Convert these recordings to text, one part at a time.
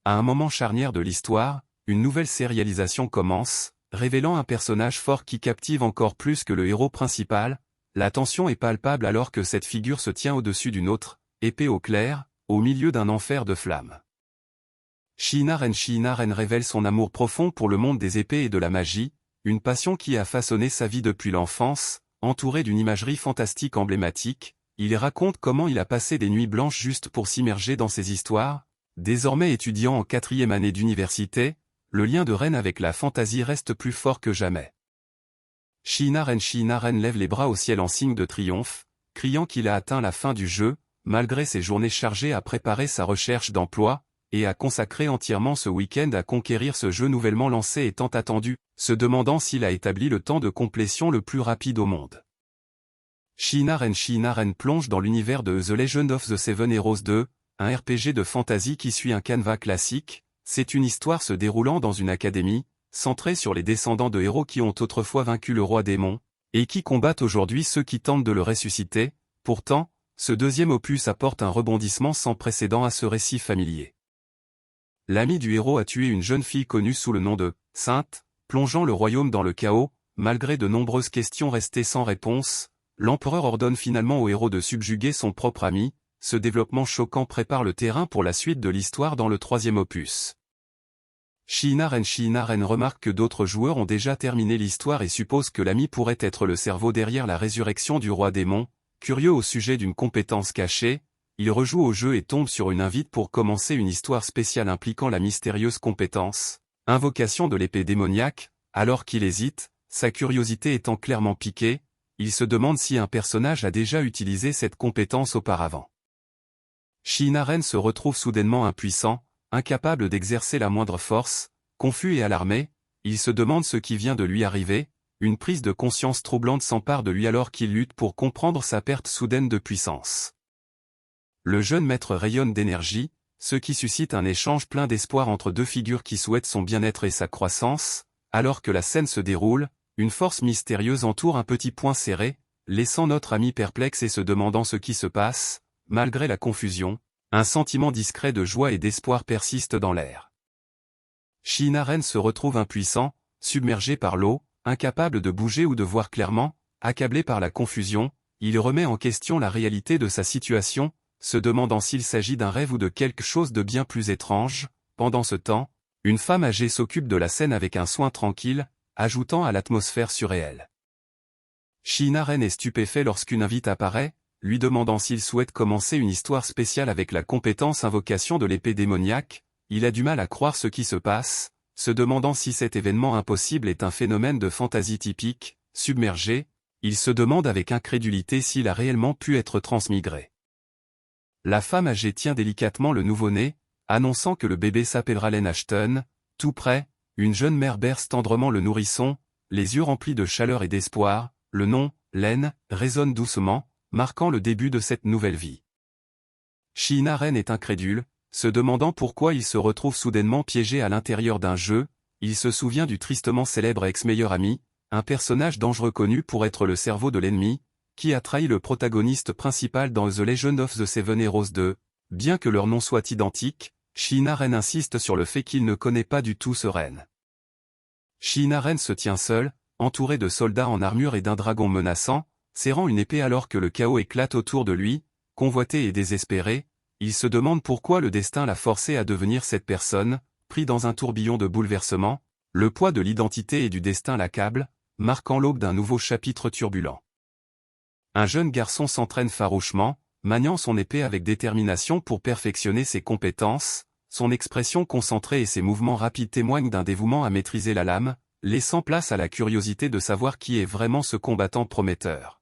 À un moment charnière de l'histoire, une nouvelle sérialisation commence, révélant un personnage fort qui captive encore plus que le héros principal. La tension est palpable alors que cette figure se tient au-dessus d'une autre, épée au clair, au milieu d'un enfer de flammes. Shihina Ren révèle son amour profond pour le monde des épées et de la magie, une passion qui a façonné sa vie depuis l'enfance. Entouré d'une imagerie fantastique emblématique, il raconte comment il a passé des nuits blanches juste pour s'immerger dans ces histoires. Désormais étudiant en 4e année d'université, le lien de Ren avec la fantasy reste plus fort que jamais. Shihina Ren lève les bras au ciel en signe de triomphe, criant qu'il a atteint la fin du jeu, malgré ses journées chargées à préparer sa recherche d'emploi, et a consacré entièrement ce week-end à conquérir ce jeu nouvellement lancé et tant attendu, se demandant s'il a établi le temps de complétion le plus rapide au monde. Shihina Ren plonge dans l'univers de The Legend of the Seven Heroes 2, un RPG de fantasy qui suit un canevas classique. C'est une histoire se déroulant dans une académie, centrée sur les descendants de héros qui ont autrefois vaincu le roi démon, et qui combattent aujourd'hui ceux qui tentent de le ressusciter. Pourtant, ce deuxième opus apporte un rebondissement sans précédent à ce récit familier. L'ami du héros a tué une jeune fille connue sous le nom de Sainte, plongeant le royaume dans le chaos. Malgré de nombreuses questions restées sans réponse, l'empereur ordonne finalement au héros de subjuguer son propre ami. Ce développement choquant prépare le terrain pour la suite de l'histoire dans le 3e opus. Shihina Ren remarque que d'autres joueurs ont déjà terminé l'histoire et suppose que l'ami pourrait être le cerveau derrière la résurrection du roi démon. Curieux au sujet d'une compétence cachée, il rejoue au jeu et tombe sur une invite pour commencer une histoire spéciale impliquant la mystérieuse compétence, invocation de l'épée démoniaque. Alors qu'il hésite, sa curiosité étant clairement piquée, il se demande si un personnage a déjà utilisé cette compétence auparavant. Shihina Ren se retrouve soudainement impuissant, incapable d'exercer la moindre force. Confus et alarmé, il se demande ce qui vient de lui arriver. Une prise de conscience troublante s'empare de lui alors qu'il lutte pour comprendre sa perte soudaine de puissance. Le jeune maître rayonne d'énergie, ce qui suscite un échange plein d'espoir entre deux figures qui souhaitent son bien-être et sa croissance. Alors que la scène se déroule, une force mystérieuse entoure un petit point serré, laissant notre ami perplexe et se demandant ce qui se passe. Malgré la confusion, un sentiment discret de joie et d'espoir persiste dans l'air. Shihina Ren se retrouve impuissant, submergé par l'eau, incapable de bouger ou de voir clairement. Accablé par la confusion, il remet en question la réalité de sa situation, se demandant s'il s'agit d'un rêve ou de quelque chose de bien plus étrange. Pendant ce temps, une femme âgée s'occupe de la scène avec un soin tranquille, ajoutant à l'atmosphère surréelle. Shihina Ren est stupéfait lorsqu'une invite apparaît, lui demandant s'il souhaite commencer une histoire spéciale avec la compétence invocation de l'épée démoniaque. Il a du mal à croire ce qui se passe, se demandant si cet événement impossible est un phénomène de fantaisie typique. Submergé, il se demande avec incrédulité s'il a réellement pu être transmigré. La femme âgée tient délicatement le nouveau-né, annonçant que le bébé s'appellera Len Ashton. Tout près, une jeune mère berce tendrement le nourrisson, les yeux remplis de chaleur et d'espoir. Le nom, Len, résonne doucement, marquant le début de cette nouvelle vie. Shihina Ren est incrédule, se demandant pourquoi il se retrouve soudainement piégé à l'intérieur d'un jeu. Il se souvient du tristement célèbre ex-meilleur ami, un personnage dangereux connu pour être le cerveau de l'ennemi, qui a trahi le protagoniste principal dans The Legend of the Seven Heroes 2. Bien que leurs noms soient identiques, Shihina Ren insiste sur le fait qu'il ne connaît pas du tout ce Ren. Shihina Ren se tient seul, entouré de soldats en armure et d'un dragon menaçant, serrant une épée alors que le chaos éclate autour de lui. Convoité et désespéré, il se demande pourquoi le destin l'a forcé à devenir cette personne. Pris dans un tourbillon de bouleversements, le poids de l'identité et du destin l'accable, marquant l'aube d'un nouveau chapitre turbulent. Un jeune garçon s'entraîne farouchement, maniant son épée avec détermination pour perfectionner ses compétences. Son expression concentrée et ses mouvements rapides témoignent d'un dévouement à maîtriser la lame, laissant place à la curiosité de savoir qui est vraiment ce combattant prometteur.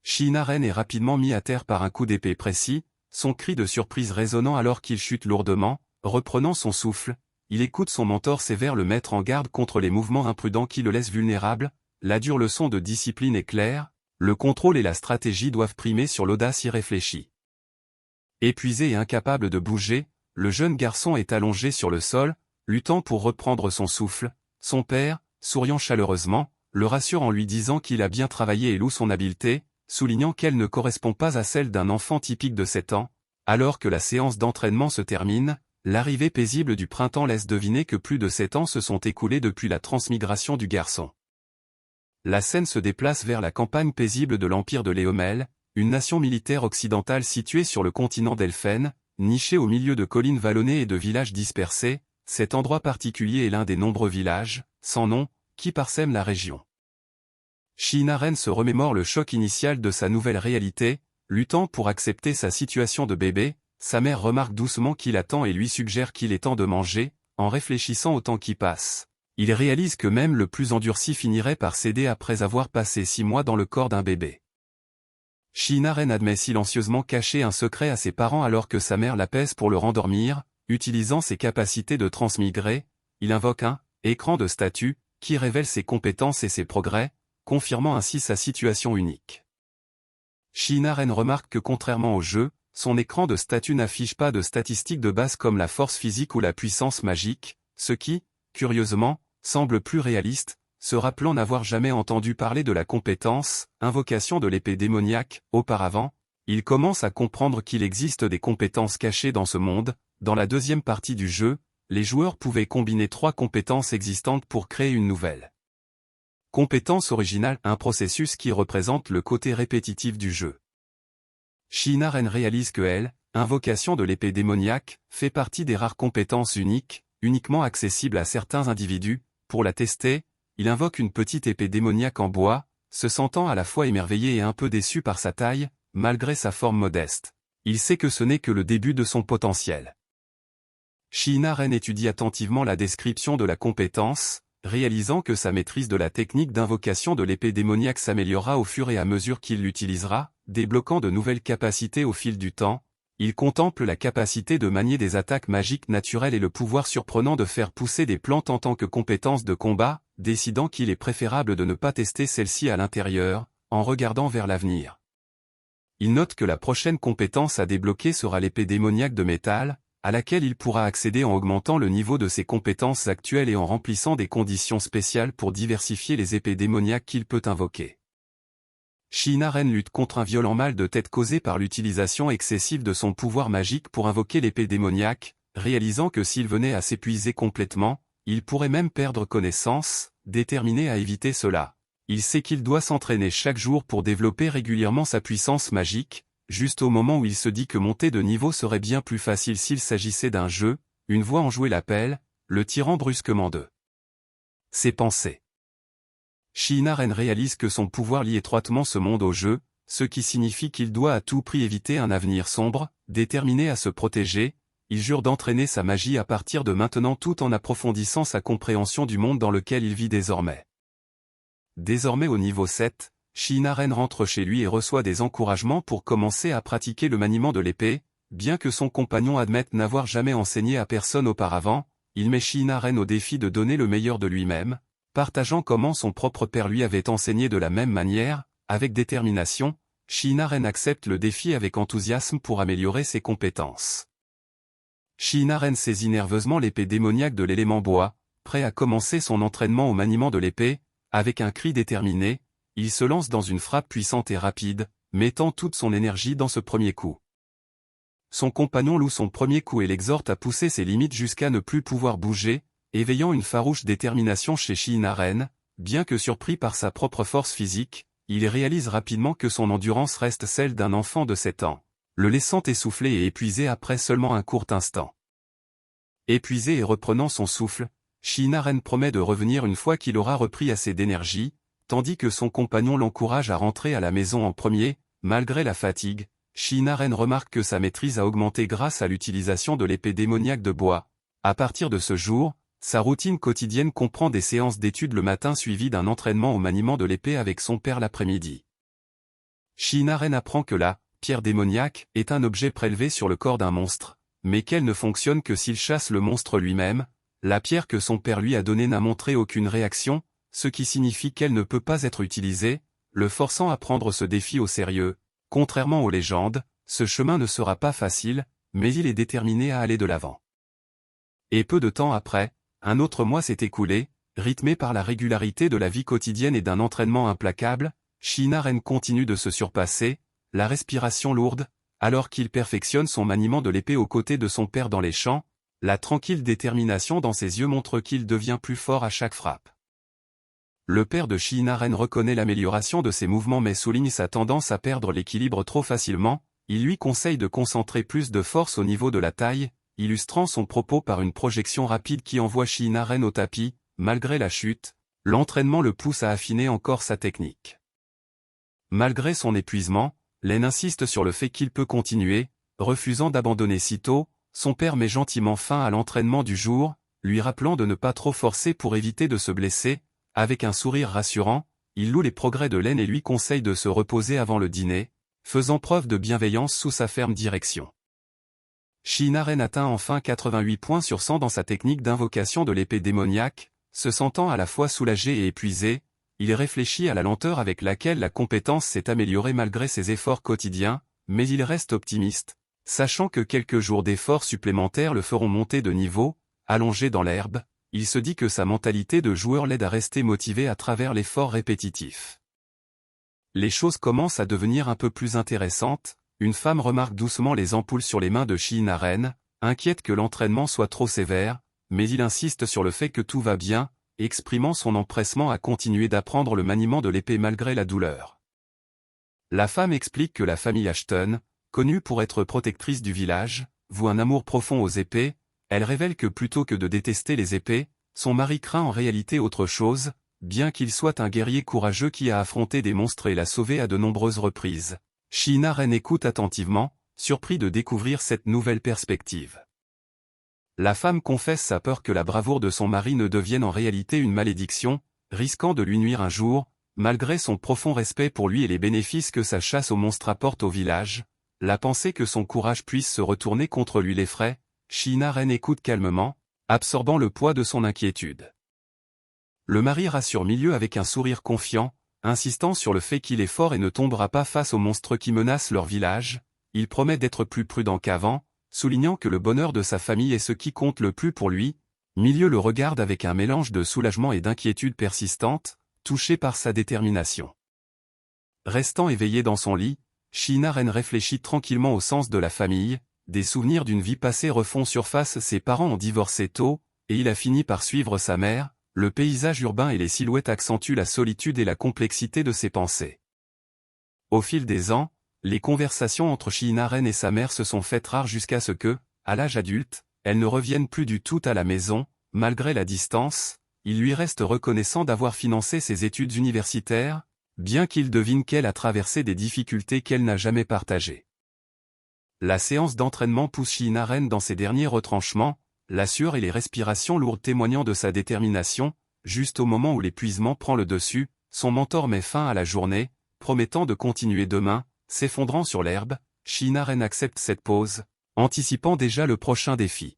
Shihina Ren est rapidement mis à terre par un coup d'épée précis, son cri de surprise résonnant alors qu'il chute lourdement. Reprenant son souffle, il écoute son mentor sévère le mettre en garde contre les mouvements imprudents qui le laissent vulnérable. La dure leçon de discipline est claire, le contrôle et la stratégie doivent primer sur l'audace irréfléchie. Épuisé et incapable de bouger, le jeune garçon est allongé sur le sol, luttant pour reprendre son souffle. Son père, souriant chaleureusement, le rassure en lui disant qu'il a bien travaillé et loue son habileté, soulignant qu'elle ne correspond pas à celle d'un enfant typique de 7 ans. Alors que la séance d'entraînement se termine, L'arrivée paisible du printemps laisse deviner que plus de 7 ans se sont écoulés depuis la transmigration du garçon. La scène se déplace vers la campagne paisible de l'empire de Léomel, une nation militaire occidentale située sur le continent d'Elphen, nichée au milieu de collines vallonnées et de villages dispersés. Cet endroit particulier est l'un des nombreux villages, sans nom, qui parsèment la région. Shinaren se remémore le choc initial de sa nouvelle réalité, luttant pour accepter sa situation de bébé. Sa mère remarque doucement qu'il attend et lui suggère qu'il est temps de manger, en réfléchissant au temps qui passe. Il réalise que même le plus endurci finirait par céder après avoir passé 6 mois dans le corps d'un bébé. Shinaren admet silencieusement cacher un secret à ses parents alors que sa mère l'apaise pour le rendormir, utilisant ses capacités de transmigrer. Il invoque un « écran de statut » qui révèle ses compétences et ses progrès, confirmant ainsi sa situation unique. Shinaren remarque que contrairement au jeu, son écran de statut n'affiche pas de statistiques de base comme la force physique ou la puissance magique, ce qui, curieusement, semble plus réaliste, se rappelant n'avoir jamais entendu parler de la compétence « invocation de l'épée démoniaque » auparavant. Il commence à comprendre qu'il existe des compétences cachées dans ce monde. Dans la deuxième partie du jeu, les joueurs pouvaient combiner 3 compétences existantes pour créer une nouvelle. Compétence originale, un processus qui représente le côté répétitif du jeu. Shinaren réalise que elle, invocation de l'épée démoniaque, fait partie des rares compétences uniques, uniquement accessibles à certains individus. Pour la tester, il invoque une petite épée démoniaque en bois, se sentant à la fois émerveillé et un peu déçu par sa taille, malgré sa forme modeste. Il sait que ce n'est que le début de son potentiel. Shinaren étudie attentivement la description de la compétence, réalisant que sa maîtrise de la technique d'invocation de l'épée démoniaque s'améliorera au fur et à mesure qu'il l'utilisera, débloquant de nouvelles capacités au fil du temps. Il contemple la capacité de manier des attaques magiques naturelles et le pouvoir surprenant de faire pousser des plantes en tant que compétence de combat, décidant qu'il est préférable de ne pas tester celle-ci à l'intérieur, en regardant vers l'avenir. Il note que la prochaine compétence à débloquer sera l'épée démoniaque de métal, à laquelle il pourra accéder en augmentant le niveau de ses compétences actuelles et en remplissant des conditions spéciales pour diversifier les épées démoniaques qu'il peut invoquer. Shinaren lutte contre un violent mal de tête causé par l'utilisation excessive de son pouvoir magique pour invoquer l'épée démoniaque, réalisant que s'il venait à s'épuiser complètement, il pourrait même perdre connaissance. Déterminé à éviter cela, il sait qu'il doit s'entraîner chaque jour pour développer régulièrement sa puissance magique. Juste au moment où il se dit que monter de niveau serait bien plus facile s'il s'agissait d'un jeu, une voix enjouée l'appelle, le tirant brusquement de ses pensées. Shinaren réalise que son pouvoir lie étroitement ce monde au jeu, ce qui signifie qu'il doit à tout prix éviter un avenir sombre. Déterminé à se protéger, il jure d'entraîner sa magie à partir de maintenant tout en approfondissant sa compréhension du monde dans lequel il vit désormais. Désormais au niveau 7, Shinaren rentre chez lui et reçoit des encouragements pour commencer à pratiquer le maniement de l'épée. Bien que son compagnon admette n'avoir jamais enseigné à personne auparavant, il met Shinaren au défi de donner le meilleur de lui-même, partageant comment son propre père lui avait enseigné de la même manière. Avec détermination, Shinaren accepte le défi avec enthousiasme pour améliorer ses compétences. Shinaren saisit nerveusement l'épée démoniaque de l'élément bois, prêt à commencer son entraînement au maniement de l'épée. Avec un cri déterminé, il se lance dans une frappe puissante et rapide, mettant toute son énergie dans ce premier coup. Son compagnon loue son premier coup et l'exhorte à pousser ses limites jusqu'à ne plus pouvoir bouger, éveillant une farouche détermination chez Shinaren. Bien que surpris par sa propre force physique, il réalise rapidement que son endurance reste celle d'un enfant de 7 ans, le laissant essoufflé et épuisé après seulement un court instant. Épuisé et reprenant son souffle, Shinaren promet de revenir une fois qu'il aura repris assez d'énergie, tandis que son compagnon l'encourage à rentrer à la maison en premier. Malgré la fatigue, Shinaren remarque que sa maîtrise a augmenté grâce à l'utilisation de l'épée démoniaque de bois. À partir de ce jour, sa routine quotidienne comprend des séances d'études le matin suivies d'un entraînement au maniement de l'épée avec son père l'après-midi. Shinaren apprend que la pierre démoniaque est un objet prélevé sur le corps d'un monstre, mais qu'elle ne fonctionne que s'il chasse le monstre lui-même. La pierre que son père lui a donnée n'a montré aucune réaction, ce qui signifie qu'elle ne peut pas être utilisée, le forçant à prendre ce défi au sérieux. Contrairement aux légendes, ce chemin ne sera pas facile, mais il est déterminé à aller de l'avant. Et peu de temps après, un autre mois s'est écoulé, rythmé par la régularité de la vie quotidienne et d'un entraînement implacable. Shinaren continue de se surpasser, la respiration lourde, alors qu'il perfectionne son maniement de l'épée aux côtés de son père dans les champs. La tranquille détermination dans ses yeux montre qu'il devient plus fort à chaque frappe. Le père de Shinaren reconnaît l'amélioration de ses mouvements mais souligne sa tendance à perdre l'équilibre trop facilement. Il lui conseille de concentrer plus de force au niveau de la taille, illustrant son propos par une projection rapide qui envoie Shinaren au tapis. Malgré la chute, l'entraînement le pousse à affiner encore sa technique. Malgré son épuisement, Len insiste sur le fait qu'il peut continuer, refusant d'abandonner si tôt. Son père met gentiment fin à l'entraînement du jour, lui rappelant de ne pas trop forcer pour éviter de se blesser. Avec un sourire rassurant, il loue les progrès de Len et lui conseille de se reposer avant le dîner, faisant preuve de bienveillance sous sa ferme direction. Shinaren atteint enfin 88 points sur 100 dans sa technique d'invocation de l'épée démoniaque, se sentant à la fois soulagé et épuisé. Il réfléchit à la lenteur avec laquelle la compétence s'est améliorée malgré ses efforts quotidiens, mais il reste optimiste, sachant que quelques jours d'efforts supplémentaires le feront monter de niveau. Allongé dans l'herbe, il se dit que sa mentalité de joueur l'aide à rester motivé à travers l'effort répétitif. Les choses commencent à devenir un peu plus intéressantes. Une femme remarque doucement les ampoules sur les mains de Shinaren, inquiète que l'entraînement soit trop sévère, mais il insiste sur le fait que tout va bien, exprimant son empressement à continuer d'apprendre le maniement de l'épée malgré la douleur. La femme explique que la famille Ashton, connue pour être protectrice du village, voue un amour profond aux épées. Elle révèle que plutôt que de détester les épées, son mari craint en réalité autre chose, bien qu'il soit un guerrier courageux qui a affronté des monstres et l'a sauvé à de nombreuses reprises. Shinaren écoute attentivement, surpris de découvrir cette nouvelle perspective. La femme confesse sa peur que la bravoure de son mari ne devienne en réalité une malédiction, risquant de lui nuire un jour. Malgré son profond respect pour lui et les bénéfices que sa chasse aux monstres apporte au village, la pensée que son courage puisse se retourner contre lui l'effraie. Shinaren écoute calmement, absorbant le poids de son inquiétude. Le mari rassure Milieu avec un sourire confiant, insistant sur le fait qu'il est fort et ne tombera pas face aux monstres qui menacent leur village. Il promet d'être plus prudent qu'avant, soulignant que le bonheur de sa famille est ce qui compte le plus pour lui. Milieu le regarde avec un mélange de soulagement et d'inquiétude persistante, touché par sa détermination. Restant éveillé dans son lit, Shinaren réfléchit tranquillement au sens de la famille. Des souvenirs d'une vie passée refont surface. Ses parents ont divorcé tôt, et il a fini par suivre sa mère. Le paysage urbain et les silhouettes accentuent la solitude et la complexité de ses pensées. Au fil des ans, les conversations entre Shinaren et sa mère se sont faites rares jusqu'à ce que, à l'âge adulte, elles ne reviennent plus du tout à la maison. Malgré la distance, il lui reste reconnaissant d'avoir financé ses études universitaires, bien qu'il devine qu'elle a traversé des difficultés qu'elle n'a jamais partagées. La séance d'entraînement pousse Shinaren dans ses derniers retranchements, la sueur et les respirations lourdes témoignant de sa détermination. Juste au moment où l'épuisement prend le dessus, son mentor met fin à la journée, promettant de continuer demain. S'effondrant sur l'herbe, Shinaren accepte cette pause, anticipant déjà le prochain défi.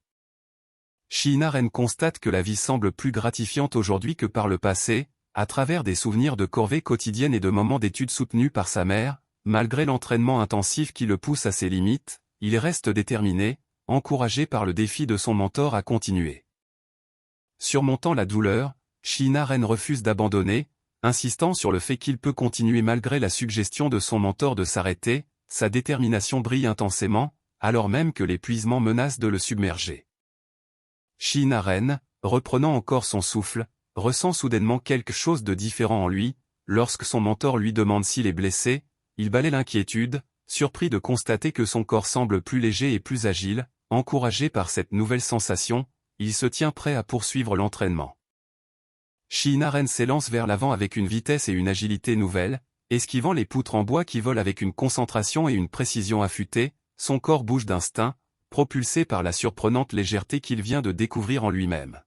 Shinaren constate que la vie semble plus gratifiante aujourd'hui que par le passé, à travers des souvenirs de corvées quotidiennes et de moments d'études soutenus par sa mère. Malgré l'entraînement intensif qui le pousse à ses limites, il reste déterminé, encouragé par le défi de son mentor à continuer. Surmontant la douleur, Shinaren refuse d'abandonner, insistant sur le fait qu'il peut continuer malgré la suggestion de son mentor de s'arrêter. Sa détermination brille intensément, alors même que l'épuisement menace de le submerger. Shinaren, reprenant encore son souffle, ressent soudainement quelque chose de différent en lui. Lorsque son mentor lui demande s'il est blessé, il balaie l'inquiétude, surpris de constater que son corps semble plus léger et plus agile. Encouragé par cette nouvelle sensation, il se tient prêt à poursuivre l'entraînement. Shinaren s'élance vers l'avant avec une vitesse et une agilité nouvelles, esquivant les poutres en bois qui volent avec une concentration et une précision affûtées. Son corps bouge d'instinct, propulsé par la surprenante légèreté qu'il vient de découvrir en lui-même.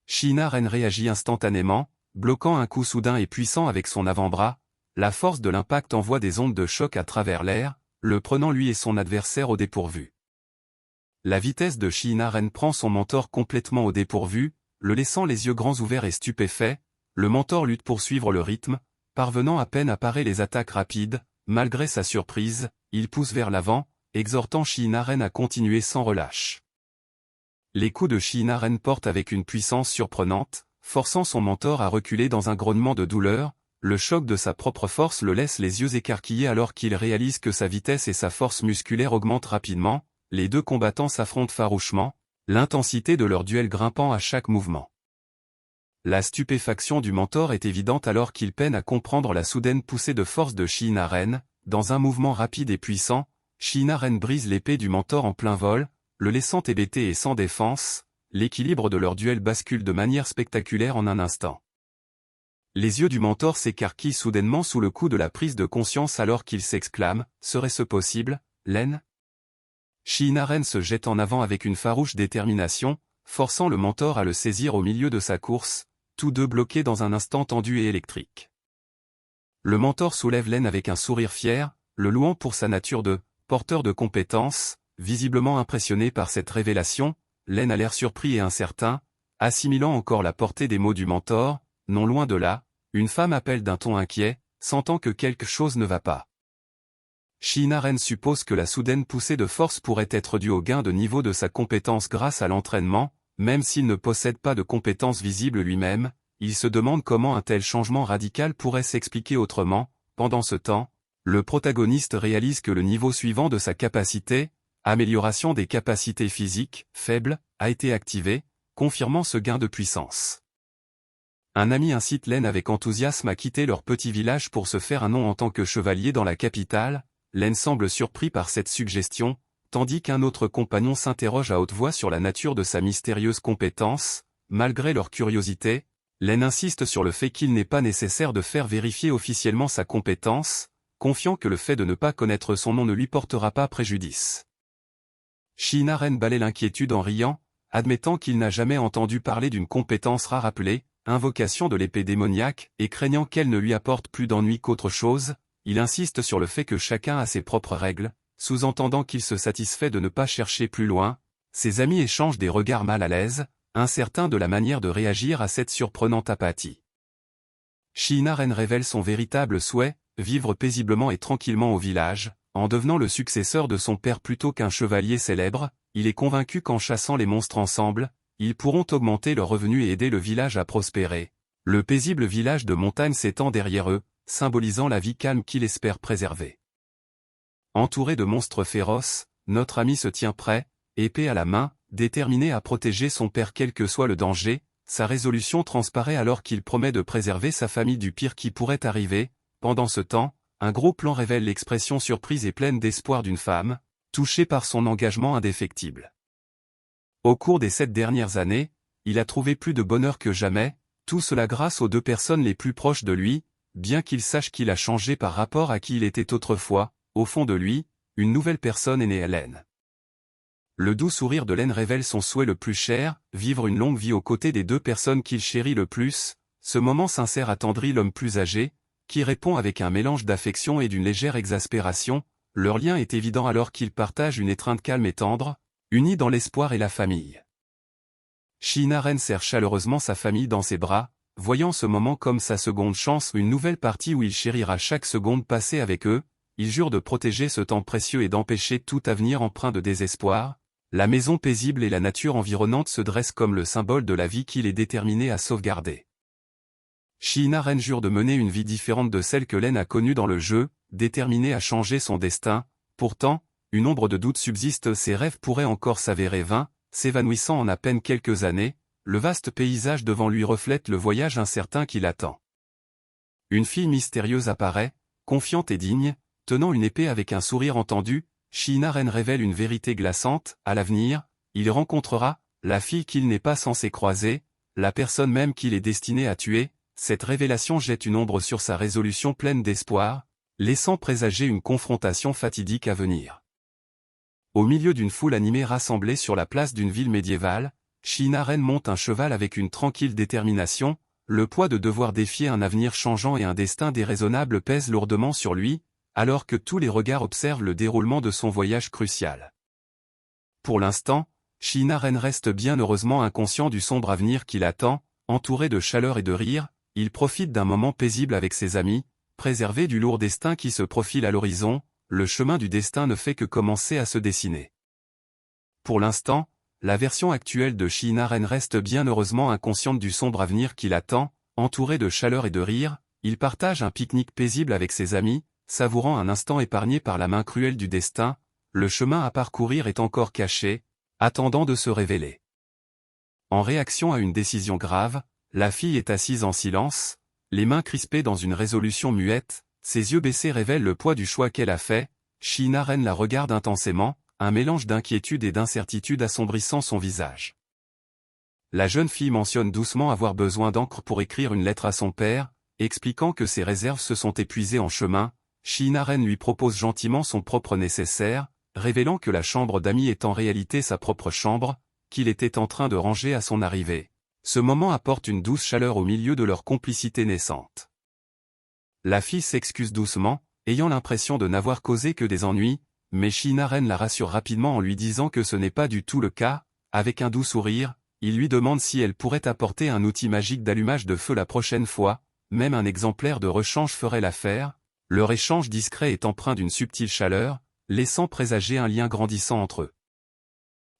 Shinaren réagit instantanément, bloquant un coup soudain et puissant avec son avant-bras. La force de l'impact envoie des ondes de choc à travers l'air, le prenant lui et son adversaire au dépourvu. La vitesse de Shinaren prend son mentor complètement au dépourvu, le laissant les yeux grands ouverts et stupéfaits. Le mentor lutte pour suivre le rythme, parvenant à peine à parer les attaques rapides. Malgré sa surprise, il pousse vers l'avant, exhortant Shinaren à continuer sans relâche. Les coups de Shinaren portent avec une puissance surprenante, forçant son mentor à reculer dans un grognement de douleur. Le choc de sa propre force le laisse les yeux écarquillés alors qu'il réalise que sa vitesse et sa force musculaire augmentent rapidement. Les deux combattants s'affrontent farouchement, l'intensité de leur duel grimpant à chaque mouvement. La stupéfaction du mentor est évidente alors qu'il peine à comprendre la soudaine poussée de force de Shinaren. Dans un mouvement rapide et puissant, Shinaren brise l'épée du mentor en plein vol, le laissant hébété et sans défense. L'équilibre de leur duel bascule de manière spectaculaire en un instant. Les yeux du mentor s'écarquillent soudainement sous le coup de la prise de conscience alors qu'il s'exclame « Serait-ce possible, Len ?» Shinaren se jette en avant avec une farouche détermination, forçant le mentor à le saisir au milieu de sa course, tous deux bloqués dans un instant tendu et électrique. Le mentor soulève Len avec un sourire fier, le louant pour sa nature de « porteur de compétences », visiblement impressionné par cette révélation. Len a l'air surpris et incertain, assimilant encore la portée des mots du mentor. Non loin de là, une femme appelle d'un ton inquiet, sentant que quelque chose ne va pas. Shinaren suppose que la soudaine poussée de force pourrait être due au gain de niveau de sa compétence grâce à l'entraînement, même s'il ne possède pas de compétences visibles lui-même, il se demande comment un tel changement radical pourrait s'expliquer autrement. Pendant ce temps, le protagoniste réalise que le niveau suivant de sa capacité, amélioration des capacités physiques, faibles, a été activé, confirmant ce gain de puissance. Un ami incite Len avec enthousiasme à quitter leur petit village pour se faire un nom en tant que chevalier dans la capitale. Len semble surpris par cette suggestion, tandis qu'un autre compagnon s'interroge à haute voix sur la nature de sa mystérieuse compétence. Malgré leur curiosité, Len insiste sur le fait qu'il n'est pas nécessaire de faire vérifier officiellement sa compétence, confiant que le fait de ne pas connaître son nom ne lui portera pas préjudice. Shinaren balaie l'inquiétude en riant, admettant qu'il n'a jamais entendu parler d'une compétence rare appelée invocation de l'épée démoniaque, et craignant qu'elle ne lui apporte plus d'ennui qu'autre chose, il insiste sur le fait que chacun a ses propres règles, sous-entendant qu'il se satisfait de ne pas chercher plus loin. Ses amis échangent des regards mal à l'aise, incertains de la manière de réagir à cette surprenante apathie. Shinaren révèle son véritable souhait, vivre paisiblement et tranquillement au village, en devenant le successeur de son père plutôt qu'un chevalier célèbre. Il est convaincu qu'en chassant les monstres ensemble, ils pourront augmenter leurs revenus et aider le village à prospérer. Le paisible village de montagne s'étend derrière eux, symbolisant la vie calme qu'il espère préserver. Entouré de monstres féroces, notre ami se tient prêt, épée à la main, déterminé à protéger son père quel que soit le danger. Sa résolution transparaît alors qu'il promet de préserver sa famille du pire qui pourrait arriver. Pendant ce temps, un gros plan révèle l'expression surprise et pleine d'espoir d'une femme, touchée par son engagement indéfectible. Au cours des 7 dernières années, il a trouvé plus de bonheur que jamais, tout cela grâce aux 2 personnes les plus proches de lui, bien qu'il sache qu'il a changé par rapport à qui il était autrefois. Au fond de lui, une nouvelle personne est née à Len. Le doux sourire de Len révèle son souhait le plus cher, vivre une longue vie aux côtés des 2 personnes qu'il chérit le plus. Ce moment sincère attendrit l'homme plus âgé, qui répond avec un mélange d'affection et d'une légère exaspération. Leur lien est évident alors qu'ils partagent une étreinte calme et tendre, unis dans l'espoir et la famille. Shinaren serre chaleureusement sa famille dans ses bras, voyant ce moment comme sa seconde chance, une nouvelle partie où il chérira chaque seconde passée avec eux. Il jure de protéger ce temps précieux et d'empêcher tout avenir empreint de désespoir. La maison paisible et la nature environnante se dressent comme le symbole de la vie qu'il est déterminé à sauvegarder. Shinaren jure de mener une vie différente de celle que Len a connue dans le jeu, déterminé à changer son destin. Pourtant, une ombre de doute subsiste, ses rêves pourraient encore s'avérer vains, s'évanouissant en à peine quelques années. Le vaste paysage devant lui reflète le voyage incertain qui l'attend. Une fille mystérieuse apparaît, confiante et digne, tenant une épée avec un sourire entendu. Shinaren révèle une vérité glaçante. À l'avenir, il rencontrera la fille qu'il n'est pas censé croiser, la personne même qu'il est destiné à tuer. Cette révélation jette une ombre sur sa résolution pleine d'espoir, laissant présager une confrontation fatidique à venir. Au milieu d'une foule animée rassemblée sur la place d'une ville médiévale, Shinaren monte un cheval avec une tranquille détermination. Le poids de devoir défier un avenir changeant et un destin déraisonnable pèse lourdement sur lui, alors que tous les regards observent le déroulement de son voyage crucial. Pour l'instant, Shinaren reste bien heureusement inconscient du sombre avenir qui l'attend. Entouré de chaleur et de rire, il profite d'un moment paisible avec ses amis, préservé du lourd destin qui se profile à l'horizon. Le chemin du destin ne fait que commencer à se dessiner. Pour l'instant, la version actuelle de Shinaren reste bien heureusement inconsciente du sombre avenir qui l'attend. Entouré de chaleur et de rire, il partage un pique-nique paisible avec ses amis, savourant un instant épargné par la main cruelle du destin. Le chemin à parcourir est encore caché, attendant de se révéler. En réaction à une décision grave, la fille est assise en silence, les mains crispées dans une résolution muette, ses yeux baissés révèlent le poids du choix qu'elle a fait. Shinaren la regarde intensément, un mélange d'inquiétude et d'incertitude assombrissant son visage. La jeune fille mentionne doucement avoir besoin d'encre pour écrire une lettre à son père, expliquant que ses réserves se sont épuisées en chemin. Shinaren lui propose gentiment son propre nécessaire, révélant que la chambre d'amis est en réalité sa propre chambre, qu'il était en train de ranger à son arrivée. Ce moment apporte une douce chaleur au milieu de leur complicité naissante. La fille s'excuse doucement, ayant l'impression de n'avoir causé que des ennuis, mais Shinaren la rassure rapidement en lui disant que ce n'est pas du tout le cas. Avec un doux sourire, il lui demande si elle pourrait apporter un outil magique d'allumage de feu la prochaine fois, même un exemplaire de rechange ferait l'affaire. Leur échange discret est empreint d'une subtile chaleur, laissant présager un lien grandissant entre eux.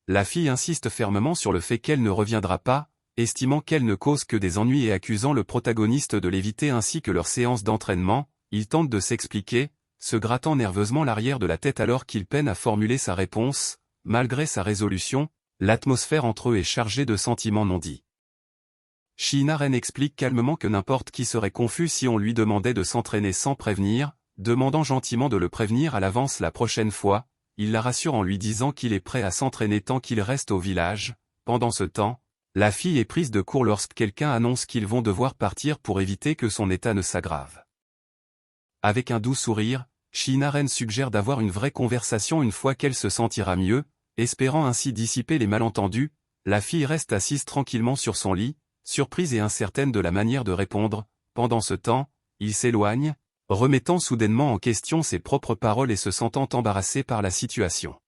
La fille insiste fermement sur le fait qu'elle ne reviendra pas, estimant qu'elle ne cause que des ennuis et accusant le protagoniste de l'éviter ainsi que leur séance d'entraînement. Il tente de s'expliquer, se grattant nerveusement l'arrière de la tête alors qu'il peine à formuler sa réponse. Malgré sa résolution, l'atmosphère entre eux est chargée de sentiments non dits. Shinaren explique calmement que n'importe qui serait confus si on lui demandait de s'entraîner sans prévenir, demandant gentiment de le prévenir à l'avance la prochaine fois. Il la rassure en lui disant qu'il est prêt à s'entraîner tant qu'il reste au village. Pendant ce temps, la fille est prise de court lorsque quelqu'un annonce qu'ils vont devoir partir pour éviter que son état ne s'aggrave. Avec un doux sourire, Shinaren suggère d'avoir une vraie conversation une fois qu'elle se sentira mieux, espérant ainsi dissiper les malentendus. La fille reste assise tranquillement sur son lit, surprise et incertaine de la manière de répondre. Pendant ce temps, il s'éloigne, remettant soudainement en question ses propres paroles et se sentant embarrassé par la situation.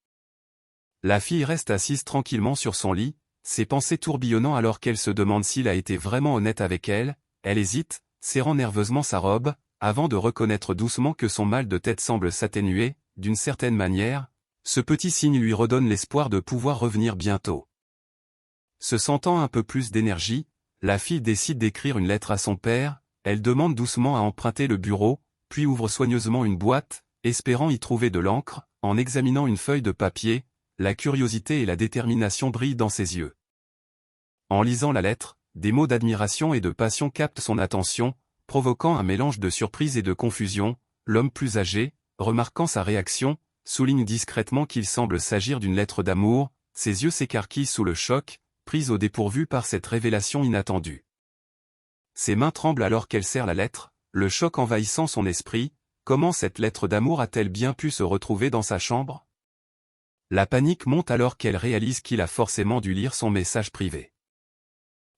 La fille reste assise tranquillement sur son lit, ses pensées tourbillonnant alors qu'elle se demande s'il a été vraiment honnête avec elle. Elle hésite, serrant nerveusement sa robe, avant de reconnaître doucement que son mal de tête semble s'atténuer. D'une certaine manière, ce petit signe lui redonne l'espoir de pouvoir revenir bientôt. Se sentant un peu plus d'énergie, la fille décide d'écrire une lettre à son père. Elle demande doucement à emprunter le bureau, puis ouvre soigneusement une boîte, espérant y trouver de l'encre. En examinant une feuille de papier, la curiosité et la détermination brillent dans ses yeux. En lisant la lettre, des mots d'admiration et de passion captent son attention, provoquant un mélange de surprise et de confusion. L'homme plus âgé, remarquant sa réaction, souligne discrètement qu'il semble s'agir d'une lettre d'amour. Ses yeux s'écarquillent sous le choc, pris au dépourvu par cette révélation inattendue. Ses mains tremblent alors qu'elle serre la lettre, le choc envahissant son esprit. Comment cette lettre d'amour a-t-elle bien pu se retrouver dans sa chambre? La panique monte alors qu'elle réalise qu'il a forcément dû lire son message privé.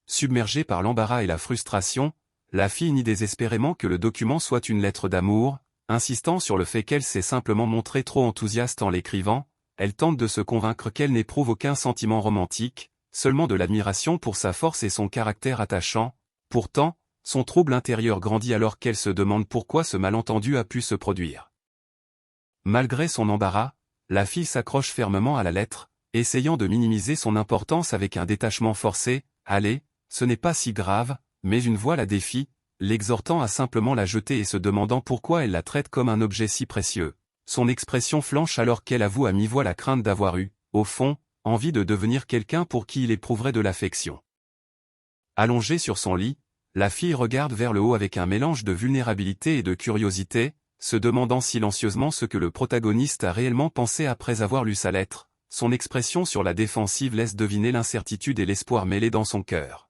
Submergée par l'embarras et la frustration, la fille nie désespérément que le document soit une lettre d'amour, insistant sur le fait qu'elle s'est simplement montrée trop enthousiaste en l'écrivant. Elle tente de se convaincre qu'elle n'éprouve aucun sentiment romantique, seulement de l'admiration pour sa force et son caractère attachant. Pourtant, son trouble intérieur grandit alors qu'elle se demande pourquoi ce malentendu a pu se produire. Malgré son embarras, la fille s'accroche fermement à la lettre, essayant de minimiser son importance avec un détachement forcé. Allez, ce n'est pas si grave, mais une voix la défie, l'exhortant à simplement la jeter et se demandant pourquoi elle la traite comme un objet si précieux. Son expression flanche alors qu'elle avoue à mi-voix la crainte d'avoir eu, au fond, envie de devenir quelqu'un pour qui il éprouverait de l'affection. Allongée sur son lit, la fille regarde vers le haut avec un mélange de vulnérabilité et de curiosité, se demandant silencieusement ce que le protagoniste a réellement pensé après avoir lu sa lettre. Son expression sur la défensive laisse deviner l'incertitude et l'espoir mêlés dans son cœur.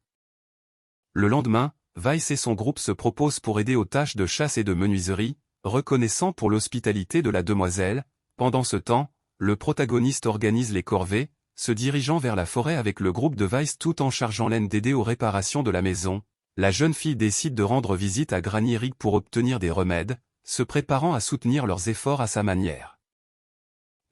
Le lendemain, Weiss et son groupe se proposent pour aider aux tâches de chasse et de menuiserie, reconnaissant pour l'hospitalité de la demoiselle. Pendant ce temps, le protagoniste organise les corvées, se dirigeant vers la forêt avec le groupe de Weiss tout en chargeant Laine d'aider aux réparations de la maison. La jeune fille décide de rendre visite à Granny Eric pour obtenir des remèdes, se préparant à soutenir leurs efforts à sa manière.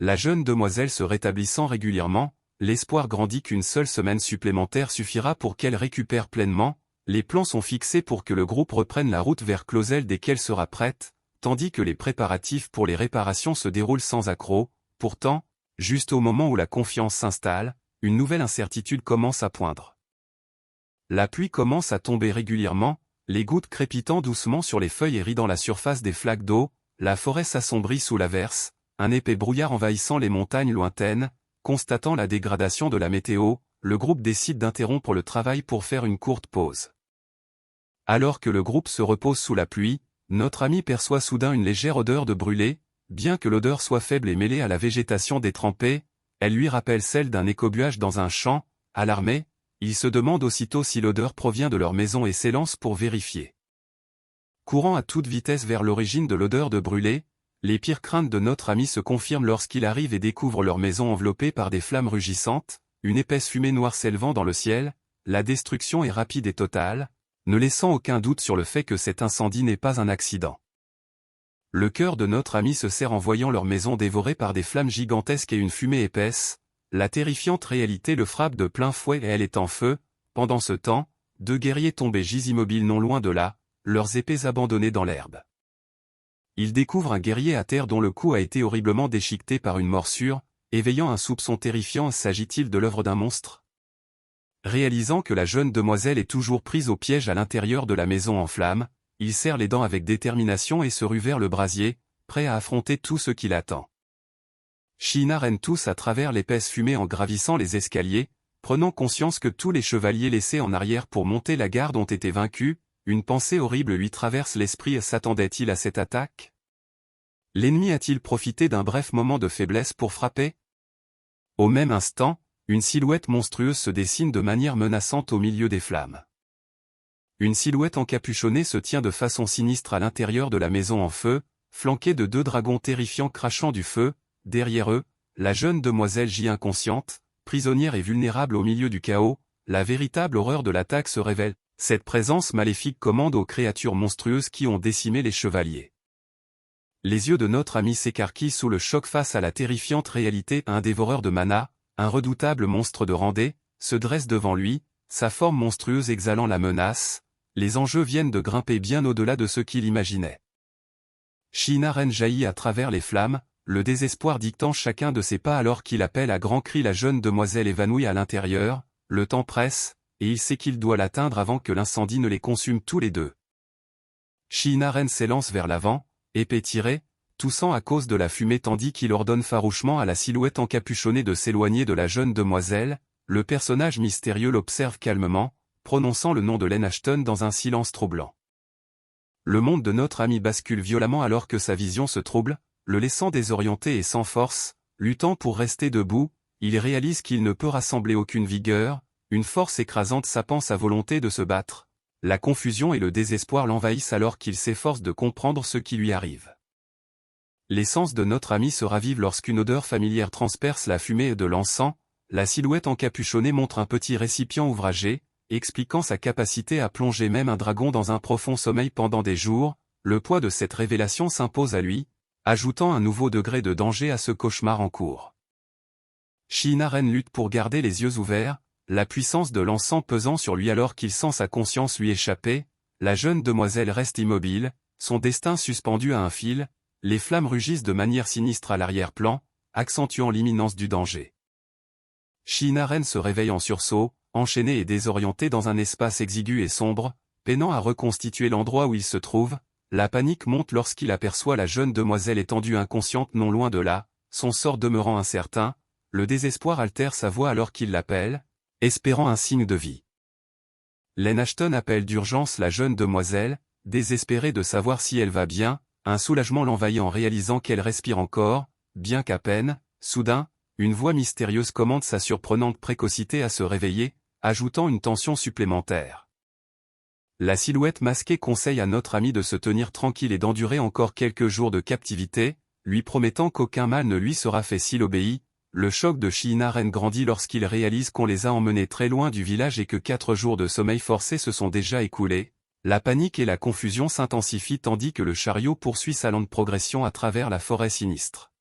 La jeune demoiselle se rétablissant régulièrement, l'espoir grandit qu'une seule semaine supplémentaire suffira pour qu'elle récupère pleinement. Les plans sont fixés pour que le groupe reprenne la route vers Clausel dès qu'elle sera prête, tandis que les préparatifs pour les réparations se déroulent sans accroc. Pourtant, juste au moment où la confiance s'installe, une nouvelle incertitude commence à poindre. La pluie commence à tomber régulièrement, les gouttes crépitant doucement sur les feuilles et ridant la surface des flaques d'eau. La forêt s'assombrit sous l'averse, un épais brouillard envahissant les montagnes lointaines. constatant la dégradation de la météo, le groupe décide d'interrompre le travail pour faire une courte pause. Alors que le groupe se repose sous la pluie, notre ami perçoit soudain une légère odeur de brûlé, bien que l'odeur soit faible et mêlée à la végétation détrempée, elle lui rappelle celle d'un écobuage dans un champ. Alarmé, il se demande aussitôt si l'odeur provient de leur maison et s'élance pour vérifier. Courant à toute vitesse vers l'origine de l'odeur de brûlé, les pires craintes de notre ami se confirment lorsqu'il arrive et découvre leur maison enveloppée par des flammes rugissantes, une épaisse fumée noire s'élevant dans le ciel. La destruction est rapide et totale, ne laissant aucun doute sur le fait que cet incendie n'est pas un accident. Le cœur de notre ami se serre en voyant leur maison dévorée par des flammes gigantesques et une fumée épaisse. La terrifiante réalité le frappe de plein fouet et elle est en feu. Pendant ce temps, 2 guerriers tombés gisent immobiles non loin de là, leurs épées abandonnées dans l'herbe. Il découvre un guerrier à terre dont le cou a été horriblement déchiqueté par une morsure, éveillant un soupçon terrifiant. S'agit-il de l'œuvre d'un monstre? Réalisant que la jeune demoiselle est toujours prise au piège à l'intérieur de la maison en flammes, il serre les dents avec détermination et se rue vers le brasier, prêt à affronter tout ce qui l'attend. Shiina règne tous à travers l'épaisse fumée en gravissant les escaliers, prenant conscience que tous les chevaliers laissés en arrière pour monter la garde ont été vaincus. Une pensée horrible lui traverse l'esprit. S'attendait-il à cette attaque? L'ennemi a-t-il profité d'un bref moment de faiblesse pour frapper? Au même instant, une silhouette monstrueuse se dessine de manière menaçante au milieu des flammes. Une silhouette encapuchonnée se tient de façon sinistre à l'intérieur de la maison en feu, flanquée de 2 dragons terrifiants crachant du feu. Derrière eux, la jeune demoiselle gît inconsciente, prisonnière et vulnérable au milieu du chaos. La véritable horreur de l'attaque se révèle. Cette présence maléfique commande aux créatures monstrueuses qui ont décimé les chevaliers. Les yeux de notre ami s'écarquillent sous le choc face à la terrifiante réalité. Un dévoreur de mana, un redoutable monstre de Randé, se dresse devant lui, sa forme monstrueuse exhalant la menace. Les enjeux viennent de grimper bien au-delà de ce qu'il imaginait. Shiina Ren jaillit à travers les flammes, le désespoir dictant chacun de ses pas alors qu'il appelle à grands cris la jeune demoiselle évanouie à l'intérieur. Le temps presse, et il sait qu'il doit l'atteindre avant que l'incendie ne les consume tous les deux. Shiina Ren s'élance vers l'avant, épée tirée, toussant à cause de la fumée tandis qu'il ordonne farouchement à la silhouette encapuchonnée de s'éloigner de la jeune demoiselle. Le personnage mystérieux l'observe calmement, prononçant le nom de Len Ashton dans un silence troublant. Le monde de notre ami bascule violemment alors que sa vision se trouble, le laissant désorienté et sans force. Luttant pour rester debout, il réalise qu'il ne peut rassembler aucune vigueur, une force écrasante sapant sa volonté de se battre. La confusion et le désespoir l'envahissent alors qu'il s'efforce de comprendre ce qui lui arrive. Les sens de notre ami se ravivent lorsqu'une odeur familière transperce la fumée de l'encens. La silhouette encapuchonnée montre un petit récipient ouvragé, expliquant sa capacité à plonger même un dragon dans un profond sommeil pendant des jours. Le poids de cette révélation s'impose à lui, ajoutant un nouveau degré de danger à ce cauchemar en cours. Shiina Ren lutte pour garder les yeux ouverts, la puissance de l'encens pesant sur lui alors qu'il sent sa conscience lui échapper. La jeune demoiselle reste immobile, son destin suspendu à un fil. Les flammes rugissent de manière sinistre à l'arrière-plan, accentuant l'imminence du danger. Shiina Ren se réveille en sursaut, enchaîné et désorienté dans un espace exigu et sombre, peinant à reconstituer l'endroit où il se trouve. La panique monte lorsqu'il aperçoit la jeune demoiselle étendue inconsciente non loin de là, son sort demeurant incertain. Le désespoir altère sa voix alors qu'il l'appelle, espérant un signe de vie. Len Ashton appelle d'urgence la jeune demoiselle, désespérée de savoir si elle va bien. Un soulagement l'envahit en réalisant qu'elle respire encore, bien qu'à peine. Soudain, une voix mystérieuse commande sa surprenante précocité à se réveiller, ajoutant une tension supplémentaire. La silhouette masquée conseille à notre ami de se tenir tranquille et d'endurer encore quelques jours de captivité, lui promettant qu'aucun mal ne lui sera fait s'il obéit. Le choc de Shiina Ren grandit lorsqu'il réalise qu'on les a emmenés très loin du village et que 4 jours de sommeil forcé se sont déjà écoulés. La panique et la confusion s'intensifient tandis que le chariot poursuit sa lente progression à travers la forêt sinistre.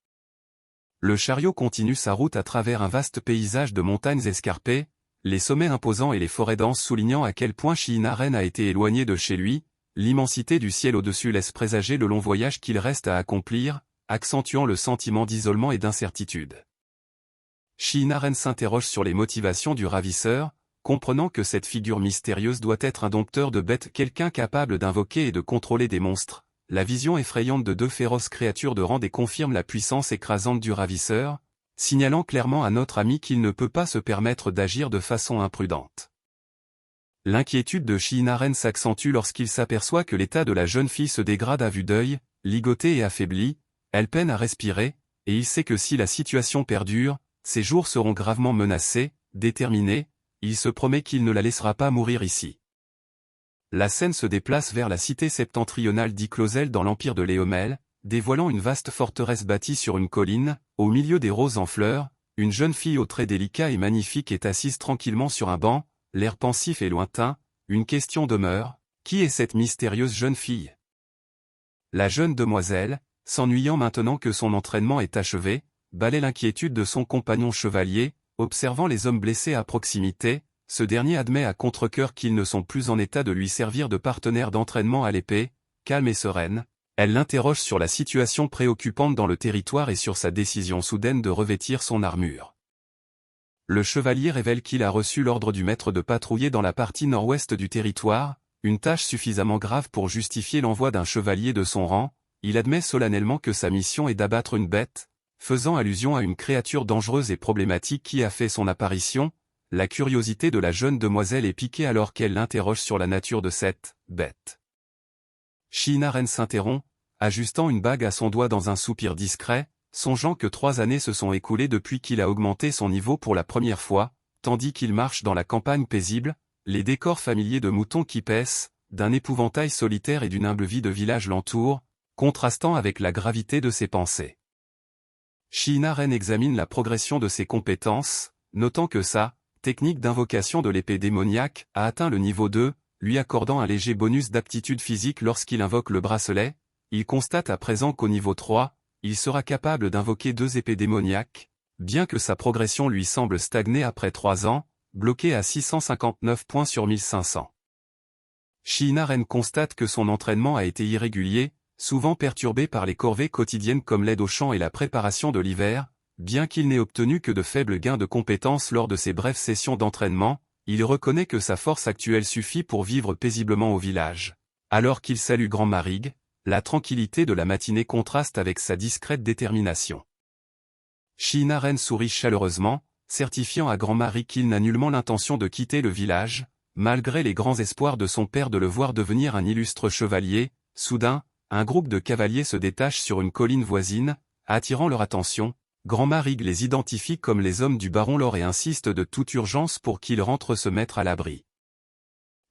Le chariot continue sa route à travers un vaste paysage de montagnes escarpées, les sommets imposants et les forêts denses soulignant à quel point Shiina Ren a été éloigné de chez lui. L'immensité du ciel au-dessus laisse présager le long voyage qu'il reste à accomplir, accentuant le sentiment d'isolement et d'incertitude. Shiina Ren s'interroge sur les motivations du ravisseur, comprenant que cette figure mystérieuse doit être un dompteur de bêtes, quelqu'un capable d'invoquer et de contrôler des monstres. La vision effrayante de 2 féroces créatures de Randé confirme la puissance écrasante du ravisseur. signalant clairement à notre ami qu'il ne peut pas se permettre d'agir de façon imprudente. L'inquiétude de Shinaren s'accentue lorsqu'il s'aperçoit que l'état de la jeune fille se dégrade à vue d'œil, ligotée et affaiblie, elle peine à respirer, et il sait que si la situation perdure, ses jours seront gravement menacés. Déterminé, il se promet qu'il ne la laissera pas mourir ici. La scène se déplace vers la cité septentrionale d'Iclosel dans l'empire de Léomel, dévoilant une vaste forteresse bâtie sur une colline, au milieu des roses en fleurs. Une jeune fille aux traits délicats et magnifiques est assise tranquillement sur un banc, l'air pensif et lointain. Une question demeure, qui est cette mystérieuse jeune fille? La jeune demoiselle, s'ennuyant maintenant que son entraînement est achevé, balaie l'inquiétude de son compagnon chevalier. Observant les hommes blessés à proximité, ce dernier admet à contre-cœur qu'ils ne sont plus en état de lui servir de partenaire d'entraînement à l'épée. Calme et sereine, elle l'interroge sur la situation préoccupante dans le territoire et sur sa décision soudaine de revêtir son armure. Le chevalier révèle qu'il a reçu l'ordre du maître de patrouiller dans la partie nord-ouest du territoire, une tâche suffisamment grave pour justifier l'envoi d'un chevalier de son rang. Il admet solennellement que sa mission est d'abattre une bête, faisant allusion à une créature dangereuse et problématique qui a fait son apparition. La curiosité de la jeune demoiselle est piquée alors qu'elle l'interroge sur la nature de cette bête. Shinaren s'interrompt, ajustant une bague à son doigt dans un soupir discret, songeant que 3 années se sont écoulées depuis qu'il a augmenté son niveau pour la première fois, tandis qu'il marche dans la campagne paisible, les décors familiers de moutons qui paissent, d'un épouvantail solitaire et d'une humble vie de village l'entourent, contrastant avec la gravité de ses pensées. Shinaren examine la progression de ses compétences, notant que sa technique d'invocation de l'épée démoniaque a atteint le niveau 2, lui accordant un léger bonus d'aptitude physique lorsqu'il invoque le bracelet. Il constate à présent qu'au niveau 3, il sera capable d'invoquer 2 épées démoniaques, bien que sa progression lui semble stagner après 3 ans, bloqué à 659 points sur 1500. Shinaren constate que son entraînement a été irrégulier, souvent perturbé par les corvées quotidiennes comme l'aide au champ et la préparation de l'hiver. Bien qu'il n'ait obtenu que de faibles gains de compétences lors de ses brèves sessions d'entraînement, il reconnaît que sa force actuelle suffit pour vivre paisiblement au village. Alors qu'il salue Grand Marig, la tranquillité de la matinée contraste avec sa discrète détermination. Shinaren sourit chaleureusement, certifiant à Grand Marig qu'il n'a nullement l'intention de quitter le village, malgré les grands espoirs de son père de le voir devenir un illustre chevalier. Soudain, un groupe de cavaliers se détache sur une colline voisine, attirant leur attention. Grand Marig les identifie comme les hommes du baron Lore et insiste de toute urgence pour qu'ils rentrent se mettre à l'abri.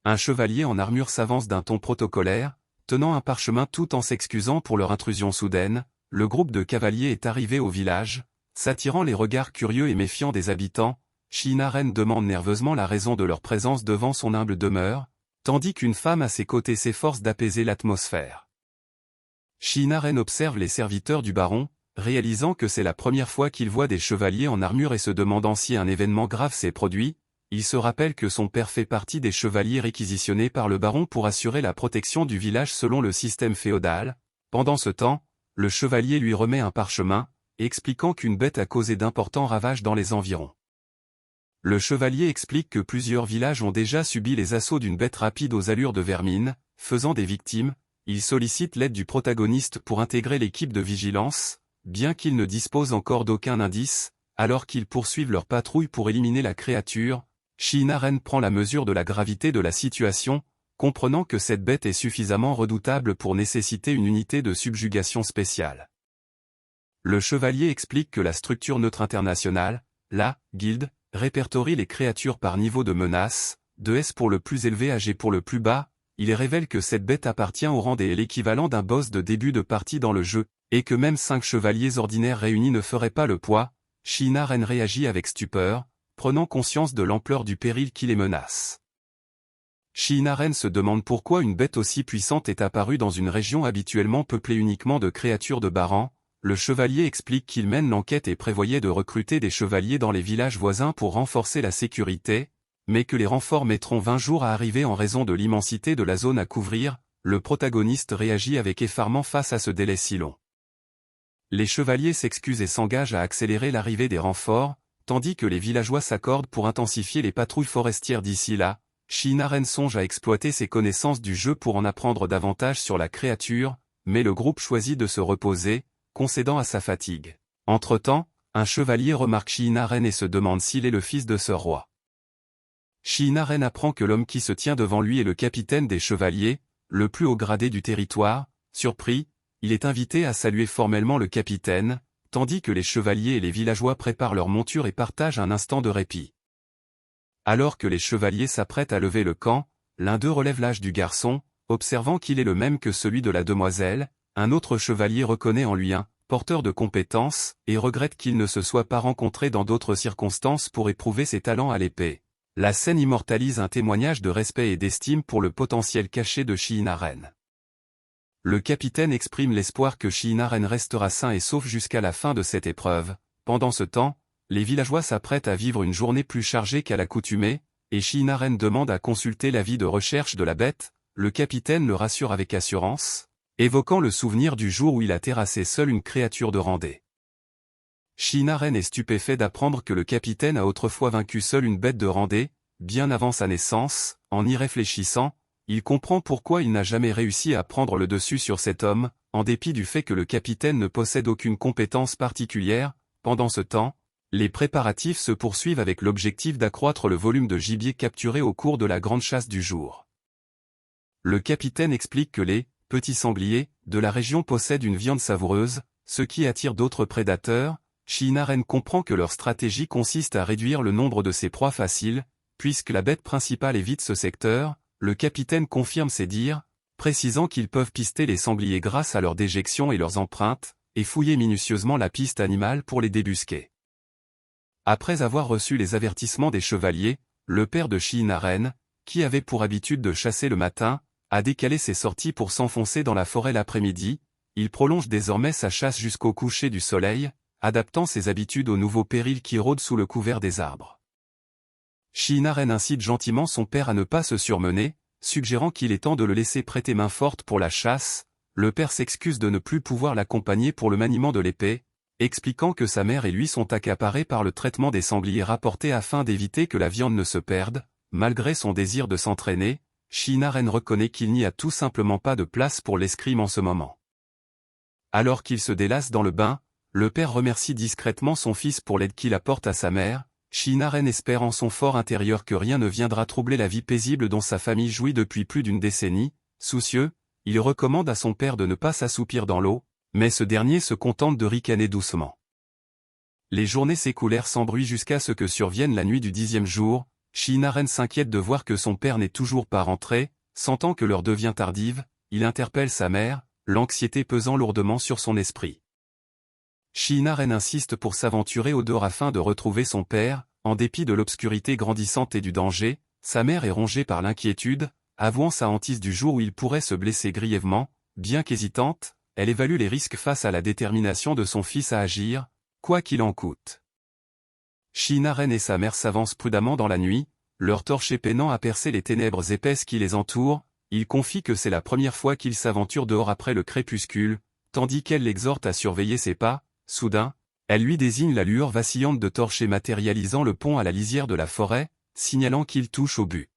Un chevalier en armure s'avance d'un ton protocolaire, tenant un parchemin tout en s'excusant pour leur intrusion soudaine. Le groupe de cavaliers est arrivé au village, s'attirant les regards curieux et méfiants des habitants. Shinaren demande nerveusement la raison de leur présence devant son humble demeure, tandis qu'une femme à ses côtés s'efforce d'apaiser l'atmosphère. Shinaren observe les serviteurs du baron, réalisant que c'est la première fois qu'il voit des chevaliers en armure et se demandant si un événement grave s'est produit. Il se rappelle que son père fait partie des chevaliers réquisitionnés par le baron pour assurer la protection du village selon le système féodal. Pendant ce temps, le chevalier lui remet un parchemin, expliquant qu'une bête a causé d'importants ravages dans les environs. Le chevalier explique que plusieurs villages ont déjà subi les assauts d'une bête rapide aux allures de vermine, faisant des victimes. Il sollicite l'aide du protagoniste pour intégrer l'équipe de vigilance, bien qu'ils ne disposent encore d'aucun indice, alors qu'ils poursuivent leur patrouille pour éliminer la créature. Shinaren prend la mesure de la gravité de la situation, comprenant que cette bête est suffisamment redoutable pour nécessiter une unité de subjugation spéciale. Le chevalier explique que la structure neutre internationale, la guilde, répertorie les créatures par niveau de menace, de S pour le plus élevé à G pour le plus bas. Il révèle que cette bête appartient au rang des l'équivalent d'un boss de début de partie dans le jeu, et que même 5 chevaliers ordinaires réunis ne feraient pas le poids. Shinaren réagit avec stupeur, prenant conscience de l'ampleur du péril qui les menace. Shinaren se demande pourquoi une bête aussi puissante est apparue dans une région habituellement peuplée uniquement de créatures de Baran. Le chevalier explique qu'il mène l'enquête et prévoyait de recruter des chevaliers dans les villages voisins pour renforcer la sécurité, mais que les renforts mettront 20 jours à arriver en raison de l'immensité de la zone à couvrir. Le protagoniste réagit avec effarement face à ce délai si long. Les chevaliers s'excusent et s'engagent à accélérer l'arrivée des renforts, tandis que les villageois s'accordent pour intensifier les patrouilles forestières d'ici là. Shinaren songe à exploiter ses connaissances du jeu pour en apprendre davantage sur la créature, mais le groupe choisit de se reposer, concédant à sa fatigue. Entre-temps, un chevalier remarque Shinaren et se demande s'il est le fils de ce roi. Shinaren apprend que l'homme qui se tient devant lui est le capitaine des chevaliers, le plus haut gradé du territoire. Surpris, il est invité à saluer formellement le capitaine, tandis que les chevaliers et les villageois préparent leur monture et partagent un instant de répit. Alors que les chevaliers s'apprêtent à lever le camp, l'un d'eux relève l'âge du garçon, observant qu'il est le même que celui de la demoiselle. Un autre chevalier reconnaît en lui un porteur de compétences, et regrette qu'il ne se soit pas rencontré dans d'autres circonstances pour éprouver ses talents à l'épée. La scène immortalise un témoignage de respect et d'estime pour le potentiel caché de Shinaren. Le capitaine exprime l'espoir que Shinaren restera sain et sauf jusqu'à la fin de cette épreuve. Pendant ce temps, les villageois s'apprêtent à vivre une journée plus chargée qu'à l'accoutumée, et Shinaren demande à consulter l'avis de recherche de la bête. Le capitaine le rassure avec assurance, évoquant le souvenir du jour où il a terrassé seul une créature de Randé. Shinaren est stupéfait d'apprendre que le capitaine a autrefois vaincu seul une bête de Randé, bien avant sa naissance. En y réfléchissant, il comprend pourquoi il n'a jamais réussi à prendre le dessus sur cet homme, en dépit du fait que le capitaine ne possède aucune compétence particulière. Pendant ce temps, les préparatifs se poursuivent avec l'objectif d'accroître le volume de gibier capturé au cours de la grande chasse du jour. Le capitaine explique que les petits sangliers de la région possèdent une viande savoureuse, ce qui attire d'autres prédateurs. Shinaren comprend que leur stratégie consiste à réduire le nombre de ses proies faciles, puisque la bête principale évite ce secteur. Le capitaine confirme ses dires, précisant qu'ils peuvent pister les sangliers grâce à leur déjection et leurs empreintes, et fouiller minutieusement la piste animale pour les débusquer. Après avoir reçu les avertissements des chevaliers, le père de Shinaren, qui avait pour habitude de chasser le matin, a décalé ses sorties pour s'enfoncer dans la forêt l'après-midi. Il prolonge désormais sa chasse jusqu'au coucher du soleil, adaptant ses habitudes aux nouveaux périls qui rôdent sous le couvert des arbres. Shinaren incite gentiment son père à ne pas se surmener, suggérant qu'il est temps de le laisser prêter main forte pour la chasse. Le père s'excuse de ne plus pouvoir l'accompagner pour le maniement de l'épée, expliquant que sa mère et lui sont accaparés par le traitement des sangliers rapportés afin d'éviter que la viande ne se perde. Malgré son désir de s'entraîner, Shinaren reconnaît qu'il n'y a tout simplement pas de place pour l'escrime en ce moment. Alors qu'il se délasse dans le bain, le père remercie discrètement son fils pour l'aide qu'il apporte à sa mère. Shinaren espère en son fort intérieur que rien ne viendra troubler la vie paisible dont sa famille jouit depuis plus d'une décennie. Soucieux, il recommande à son père de ne pas s'assoupir dans l'eau, mais ce dernier se contente de ricaner doucement. Les journées s'écoulèrent sans bruit jusqu'à ce que survienne la nuit du 10e jour. Shinaren s'inquiète de voir que son père n'est toujours pas rentré. Sentant que l'heure devient tardive, il interpelle sa mère, l'anxiété pesant lourdement sur son esprit. Shinaren insiste pour s'aventurer au dehors afin de retrouver son père. En dépit de l'obscurité grandissante et du danger, sa mère est rongée par l'inquiétude, avouant sa hantise du jour où il pourrait se blesser grièvement. Bien qu'hésitante, elle évalue les risques face à la détermination de son fils à agir, quoi qu'il en coûte. Shinaren et sa mère s'avancent prudemment dans la nuit, leur torche épeinant à percer les ténèbres épaisses qui les entourent. Il confie que c'est la première fois qu'il s'aventure dehors après le crépuscule, tandis qu'elle l'exhorte à surveiller ses pas. Soudain, elle lui désigne la lueur vacillante de torches matérialisant le pont à la lisière de la forêt, signalant qu'il touche au but.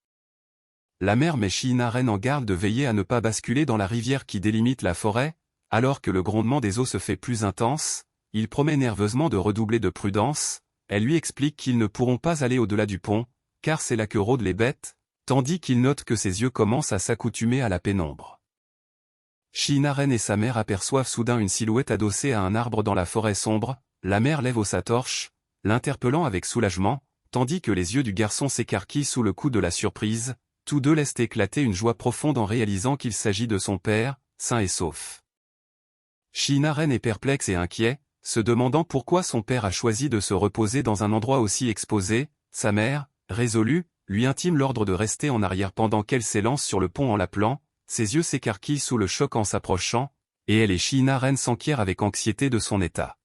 La mère met Shinaren en garde de veiller à ne pas basculer dans la rivière qui délimite la forêt. Alors que le grondement des eaux se fait plus intense, il promet nerveusement de redoubler de prudence. Elle lui explique qu'ils ne pourront pas aller au-delà du pont, car c'est là que rôdent les bêtes, tandis qu'il note que ses yeux commencent à s'accoutumer à la pénombre. Shinaren et sa mère aperçoivent soudain une silhouette adossée à un arbre dans la forêt sombre. La mère lève sa torche, l'interpellant avec soulagement, tandis que les yeux du garçon s'écarquillent sous le coup de la surprise. Tous deux laissent éclater une joie profonde en réalisant qu'il s'agit de son père, sain et sauf. Shinaren est perplexe et inquiet, se demandant pourquoi son père a choisi de se reposer dans un endroit aussi exposé. Sa mère, résolue, lui intime l'ordre de rester en arrière pendant qu'elle s'élance sur le pont en l'appelant. Ses yeux s'écarquillent sous le choc en s'approchant, et elle et Shinaren s'enquièrent avec anxiété de son état.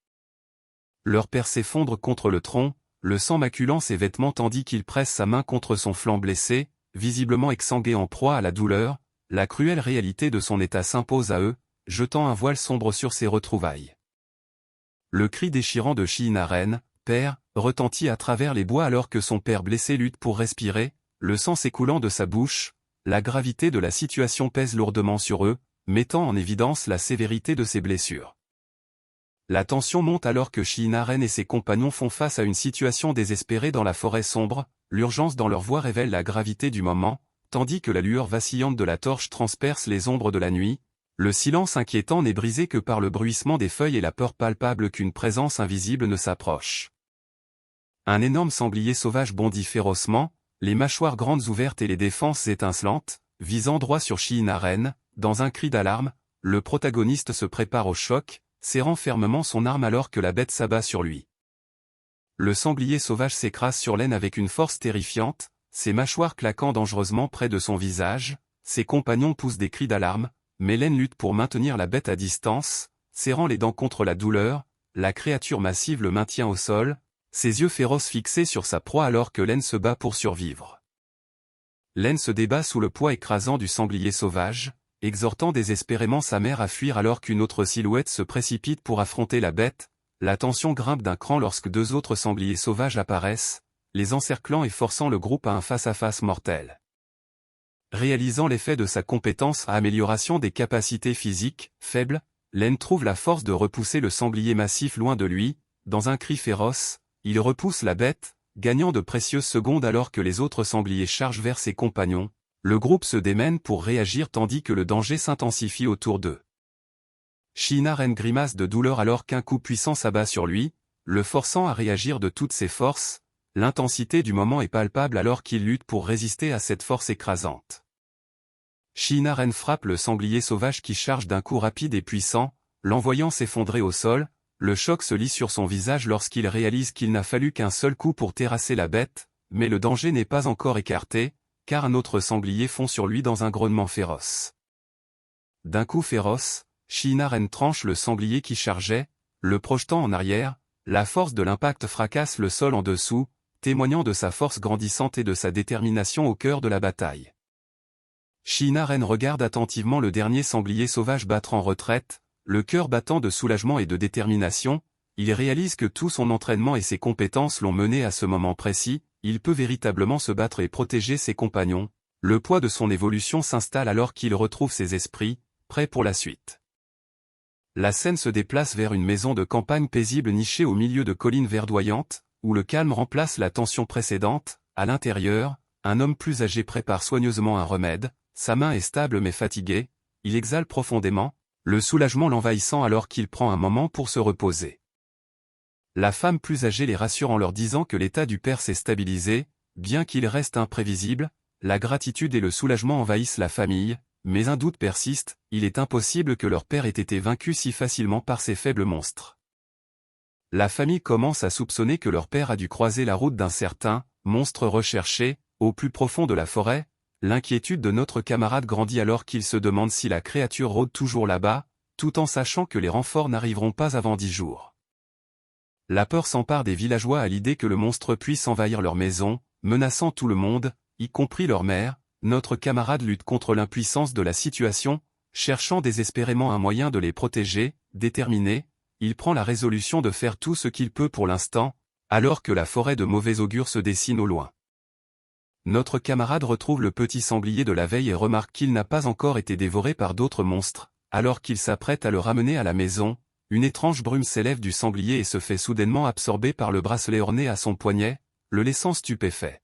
Leur père s'effondre contre le tronc, le sang maculant ses vêtements tandis qu'il presse sa main contre son flanc blessé, visiblement exsangué en proie à la douleur. La cruelle réalité de son état s'impose à eux, jetant un voile sombre sur ses retrouvailles. Le cri déchirant de Shinaren, « Père !» retentit à travers les bois alors que son père blessé lutte pour respirer, le sang s'écoulant de sa bouche. La gravité de la situation pèse lourdement sur eux, mettant en évidence la sévérité de ses blessures. La tension monte alors que Shinaren et ses compagnons font face à une situation désespérée dans la forêt sombre, l'urgence dans leur voix révèle la gravité du moment, tandis que la lueur vacillante de la torche transperce les ombres de la nuit. Le silence inquiétant n'est brisé que par le bruissement des feuilles et la peur palpable qu'une présence invisible ne s'approche. Un énorme sanglier sauvage bondit férocement, les mâchoires grandes ouvertes et les défenses étincelantes, visant droit sur Shinaren. Dans un cri d'alarme, le protagoniste se prépare au choc, serrant fermement son arme alors que la bête s'abat sur lui. Le sanglier sauvage s'écrase sur l'aine avec une force terrifiante, ses mâchoires claquant dangereusement près de son visage. Ses compagnons poussent des cris d'alarme, mais l'aine lutte pour maintenir la bête à distance, serrant les dents contre la douleur. La créature massive le maintient au sol, ses yeux féroces fixés sur sa proie alors que l'aine se bat pour survivre. L'aine se débat sous le poids écrasant du sanglier sauvage, exhortant désespérément sa mère à fuir alors qu'une autre silhouette se précipite pour affronter la bête. La tension grimpe d'un cran lorsque deux autres sangliers sauvages apparaissent, les encerclant et forçant le groupe à un face-à-face mortel. Réalisant l'effet de sa compétence à amélioration des capacités physiques, faibles, l'aine trouve la force de repousser le sanglier massif loin de lui. Dans un cri féroce, il repousse la bête, gagnant de précieuses secondes alors que les autres sangliers chargent vers ses compagnons. Le groupe se démène pour réagir tandis que le danger s'intensifie autour d'eux. Shinaren grimace de douleur alors qu'un coup puissant s'abat sur lui, le forçant à réagir de toutes ses forces. L'intensité du moment est palpable alors qu'il lutte pour résister à cette force écrasante. Shinaren frappe le sanglier sauvage qui charge d'un coup rapide et puissant, l'envoyant s'effondrer au sol. Le choc se lit sur son visage lorsqu'il réalise qu'il n'a fallu qu'un seul coup pour terrasser la bête, mais le danger n'est pas encore écarté, car un autre sanglier fond sur lui dans un grognement féroce. D'un coup féroce, Shinaren tranche le sanglier qui chargeait, le projetant en arrière. La force de l'impact fracasse le sol en dessous, témoignant de sa force grandissante et de sa détermination au cœur de la bataille. Shinaren regarde attentivement le dernier sanglier sauvage battre en retraite, le cœur battant de soulagement et de détermination. Il réalise que tout son entraînement et ses compétences l'ont mené à ce moment précis. Il peut véritablement se battre et protéger ses compagnons. Le poids de son évolution s'installe alors qu'il retrouve ses esprits, prêts pour la suite. La scène se déplace vers une maison de campagne paisible nichée au milieu de collines verdoyantes, où le calme remplace la tension précédente. À l'intérieur, un homme plus âgé prépare soigneusement un remède, sa main est stable mais fatiguée, il exhale profondément, le soulagement l'envahissant alors qu'il prend un moment pour se reposer. La femme plus âgée les rassure en leur disant que l'état du père s'est stabilisé, bien qu'il reste imprévisible. La gratitude et le soulagement envahissent la famille, mais un doute persiste, il est impossible que leur père ait été vaincu si facilement par ces faibles monstres. La famille commence à soupçonner que leur père a dû croiser la route d'un certain monstre recherché, au plus profond de la forêt. L'inquiétude de notre camarade grandit alors qu'il se demande si la créature rôde toujours là-bas, tout en sachant que les renforts n'arriveront pas avant 10 jours. La peur s'empare des villageois à l'idée que le monstre puisse envahir leur maison, menaçant tout le monde, y compris leur mère. Notre camarade lutte contre l'impuissance de la situation, cherchant désespérément un moyen de les protéger. Déterminé, il prend la résolution de faire tout ce qu'il peut pour l'instant, alors que la forêt de mauvais augure se dessine au loin. Notre camarade retrouve le petit sanglier de la veille et remarque qu'il n'a pas encore été dévoré par d'autres monstres. Alors qu'il s'apprête à le ramener à la maison, une étrange brume s'élève du sanglier et se fait soudainement absorber par le bracelet orné à son poignet, le laissant stupéfait.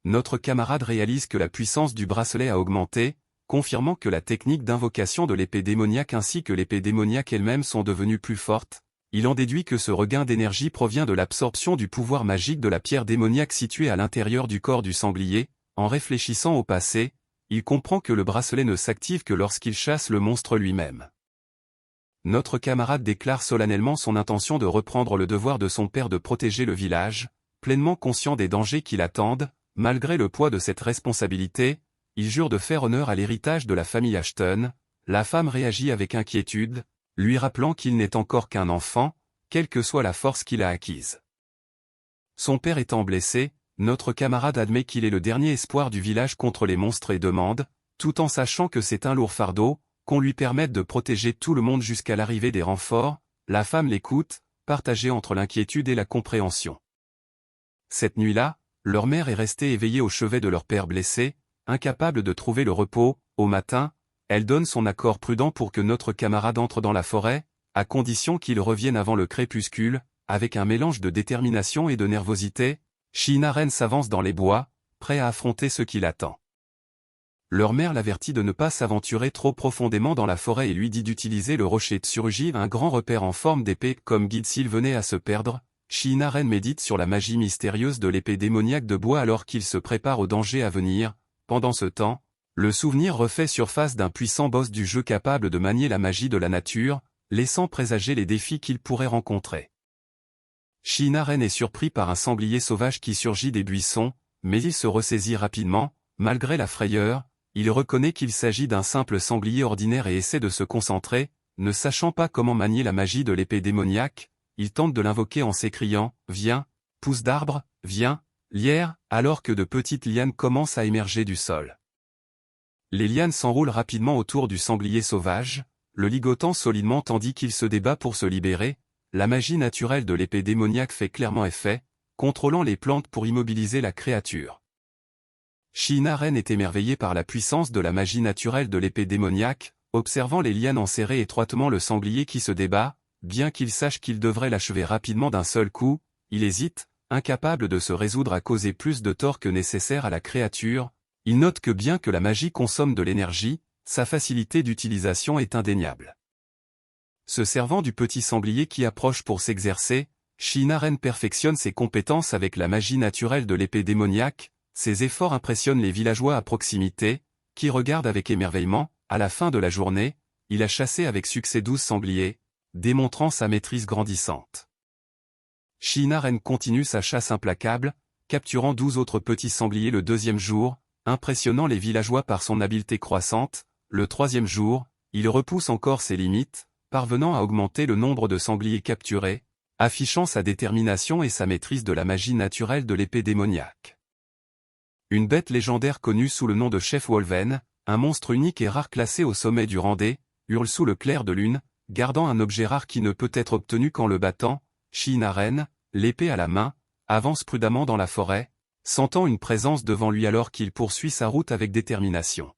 Notre camarade réalise que la puissance du bracelet a augmenté, confirmant que la technique d'invocation de l'épée démoniaque ainsi que l'épée démoniaque elle-même sont devenues plus fortes. Il en déduit que ce regain d'énergie provient de l'absorption du pouvoir magique de la pierre démoniaque située à l'intérieur du corps du sanglier. En réfléchissant au passé, il comprend que le bracelet ne s'active que lorsqu'il chasse le monstre lui-même. Notre camarade déclare solennellement son intention de reprendre le devoir de son père de protéger le village, pleinement conscient des dangers qui l'attendent. Malgré le poids de cette responsabilité, il jure de faire honneur à l'héritage de la famille Ashton. La femme réagit avec inquiétude, lui rappelant qu'il n'est encore qu'un enfant, quelle que soit la force qu'il a acquise. Son père étant blessé, notre camarade admet qu'il est le dernier espoir du village contre les monstres et demande, tout en sachant que c'est un lourd fardeau, qu'on lui permette de protéger tout le monde jusqu'à l'arrivée des renforts. La femme l'écoute, partagée entre l'inquiétude et la compréhension. Cette nuit-là, leur mère est restée éveillée au chevet de leur père blessé, incapable de trouver le repos. Au matin, elle donne son accord prudent pour que notre camarade entre dans la forêt, à condition qu'il revienne avant le crépuscule, avec un mélange de détermination et de nervosité, Shinaren s'avance dans les bois, prêt à affronter ce qui l'attend. Leur mère l'avertit de ne pas s'aventurer trop profondément dans la forêt et lui dit d'utiliser le rocher Tsurugi, un grand repère en forme d'épée, comme guide s'il venait à se perdre. Shinaren médite sur la magie mystérieuse de l'épée démoniaque de bois alors qu'il se prépare au danger à venir. Pendant ce temps, le souvenir refait surface d'un puissant boss du jeu capable de manier la magie de la nature, laissant présager les défis qu'il pourrait rencontrer. Shinaren est surpris par un sanglier sauvage qui surgit des buissons, mais il se ressaisit rapidement, malgré la frayeur. Il reconnaît qu'il s'agit d'un simple sanglier ordinaire et essaie de se concentrer, ne sachant pas comment manier la magie de l'épée démoniaque. Il tente de l'invoquer en s'écriant « Viens, pousse d'arbre, viens, lierre », alors que de petites lianes commencent à émerger du sol. Les lianes s'enroulent rapidement autour du sanglier sauvage, le ligotant solidement tandis qu'il se débat pour se libérer. La magie naturelle de l'épée démoniaque fait clairement effet, contrôlant les plantes pour immobiliser la créature. Shinaren est émerveillé par la puissance de la magie naturelle de l'épée démoniaque, observant les lianes enserrer étroitement le sanglier qui se débat. Bien qu'il sache qu'il devrait l'achever rapidement d'un seul coup, il hésite, incapable de se résoudre à causer plus de tort que nécessaire à la créature. Il note que bien que la magie consomme de l'énergie, sa facilité d'utilisation est indéniable. Se servant du petit sanglier qui approche pour s'exercer, Shinaren perfectionne ses compétences avec la magie naturelle de l'épée démoniaque. Ses efforts impressionnent les villageois à proximité, qui regardent avec émerveillement. À la fin de la journée, il a chassé avec succès 12 sangliers, démontrant sa maîtrise grandissante. Shinaren continue sa chasse implacable, capturant 12 autres petits sangliers le deuxième jour, impressionnant les villageois par son habileté croissante. Le troisième jour, il repousse encore ses limites, parvenant à augmenter le nombre de sangliers capturés, affichant sa détermination et sa maîtrise de la magie naturelle de l'épée démoniaque. Une bête légendaire connue sous le nom de Chef Wolven, un monstre unique et rare classé au sommet du rang D, hurle sous le clair de lune, gardant un objet rare qui ne peut être obtenu qu'en le battant. Shinaren, l'épée à la main, avance prudemment dans la forêt, sentant une présence devant lui alors qu'il poursuit sa route avec détermination.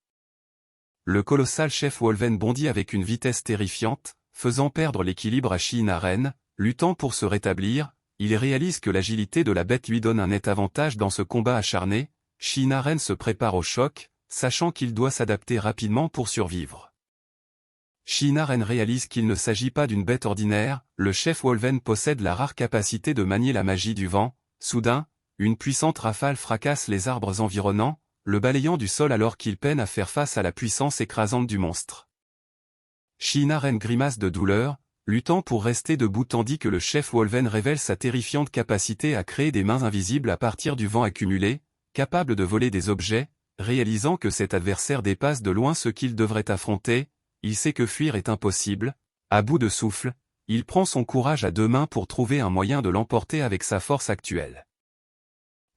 Le colossal Chef Wolven bondit avec une vitesse terrifiante, faisant perdre l'équilibre à Shinaren. Luttant pour se rétablir, il réalise que l'agilité de la bête lui donne un net avantage dans ce combat acharné. Shinaren se prépare au choc, sachant qu'il doit s'adapter rapidement pour survivre. Shinaren réalise qu'il ne s'agit pas d'une bête ordinaire, le Chef Wolven possède la rare capacité de manier la magie du vent. Soudain, une puissante rafale fracasse les arbres environnants, le balayant du sol alors qu'il peine à faire face à la puissance écrasante du monstre. Shinaren grimace de douleur, luttant pour rester debout tandis que le Chef Wolven révèle sa terrifiante capacité à créer des mains invisibles à partir du vent accumulé, capable de voler des objets. Réalisant que cet adversaire dépasse de loin ce qu'il devrait affronter, il sait que fuir est impossible. À bout de souffle, il prend son courage à deux mains pour trouver un moyen de l'emporter avec sa force actuelle.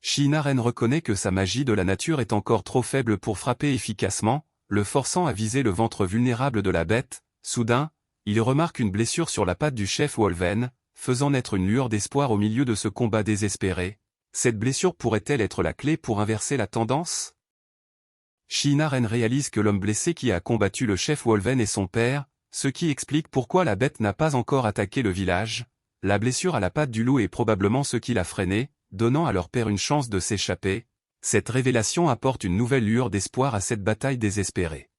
Shinaren reconnaît que sa magie de la nature est encore trop faible pour frapper efficacement, le forçant à viser le ventre vulnérable de la bête. Soudain, il remarque une blessure sur la patte du Chef Wolven, faisant naître une lueur d'espoir au milieu de ce combat désespéré. Cette blessure pourrait-elle être la clé pour inverser la tendance? Shinaren réalise que l'homme blessé qui a combattu le Chef Wolven est son père, ce qui explique pourquoi la bête n'a pas encore attaqué le village. La blessure à la patte du loup est probablement ce qui l'a freiné, donnant à leur père une chance de s'échapper. Cette révélation apporte une nouvelle lueur d'espoir à cette bataille désespérée.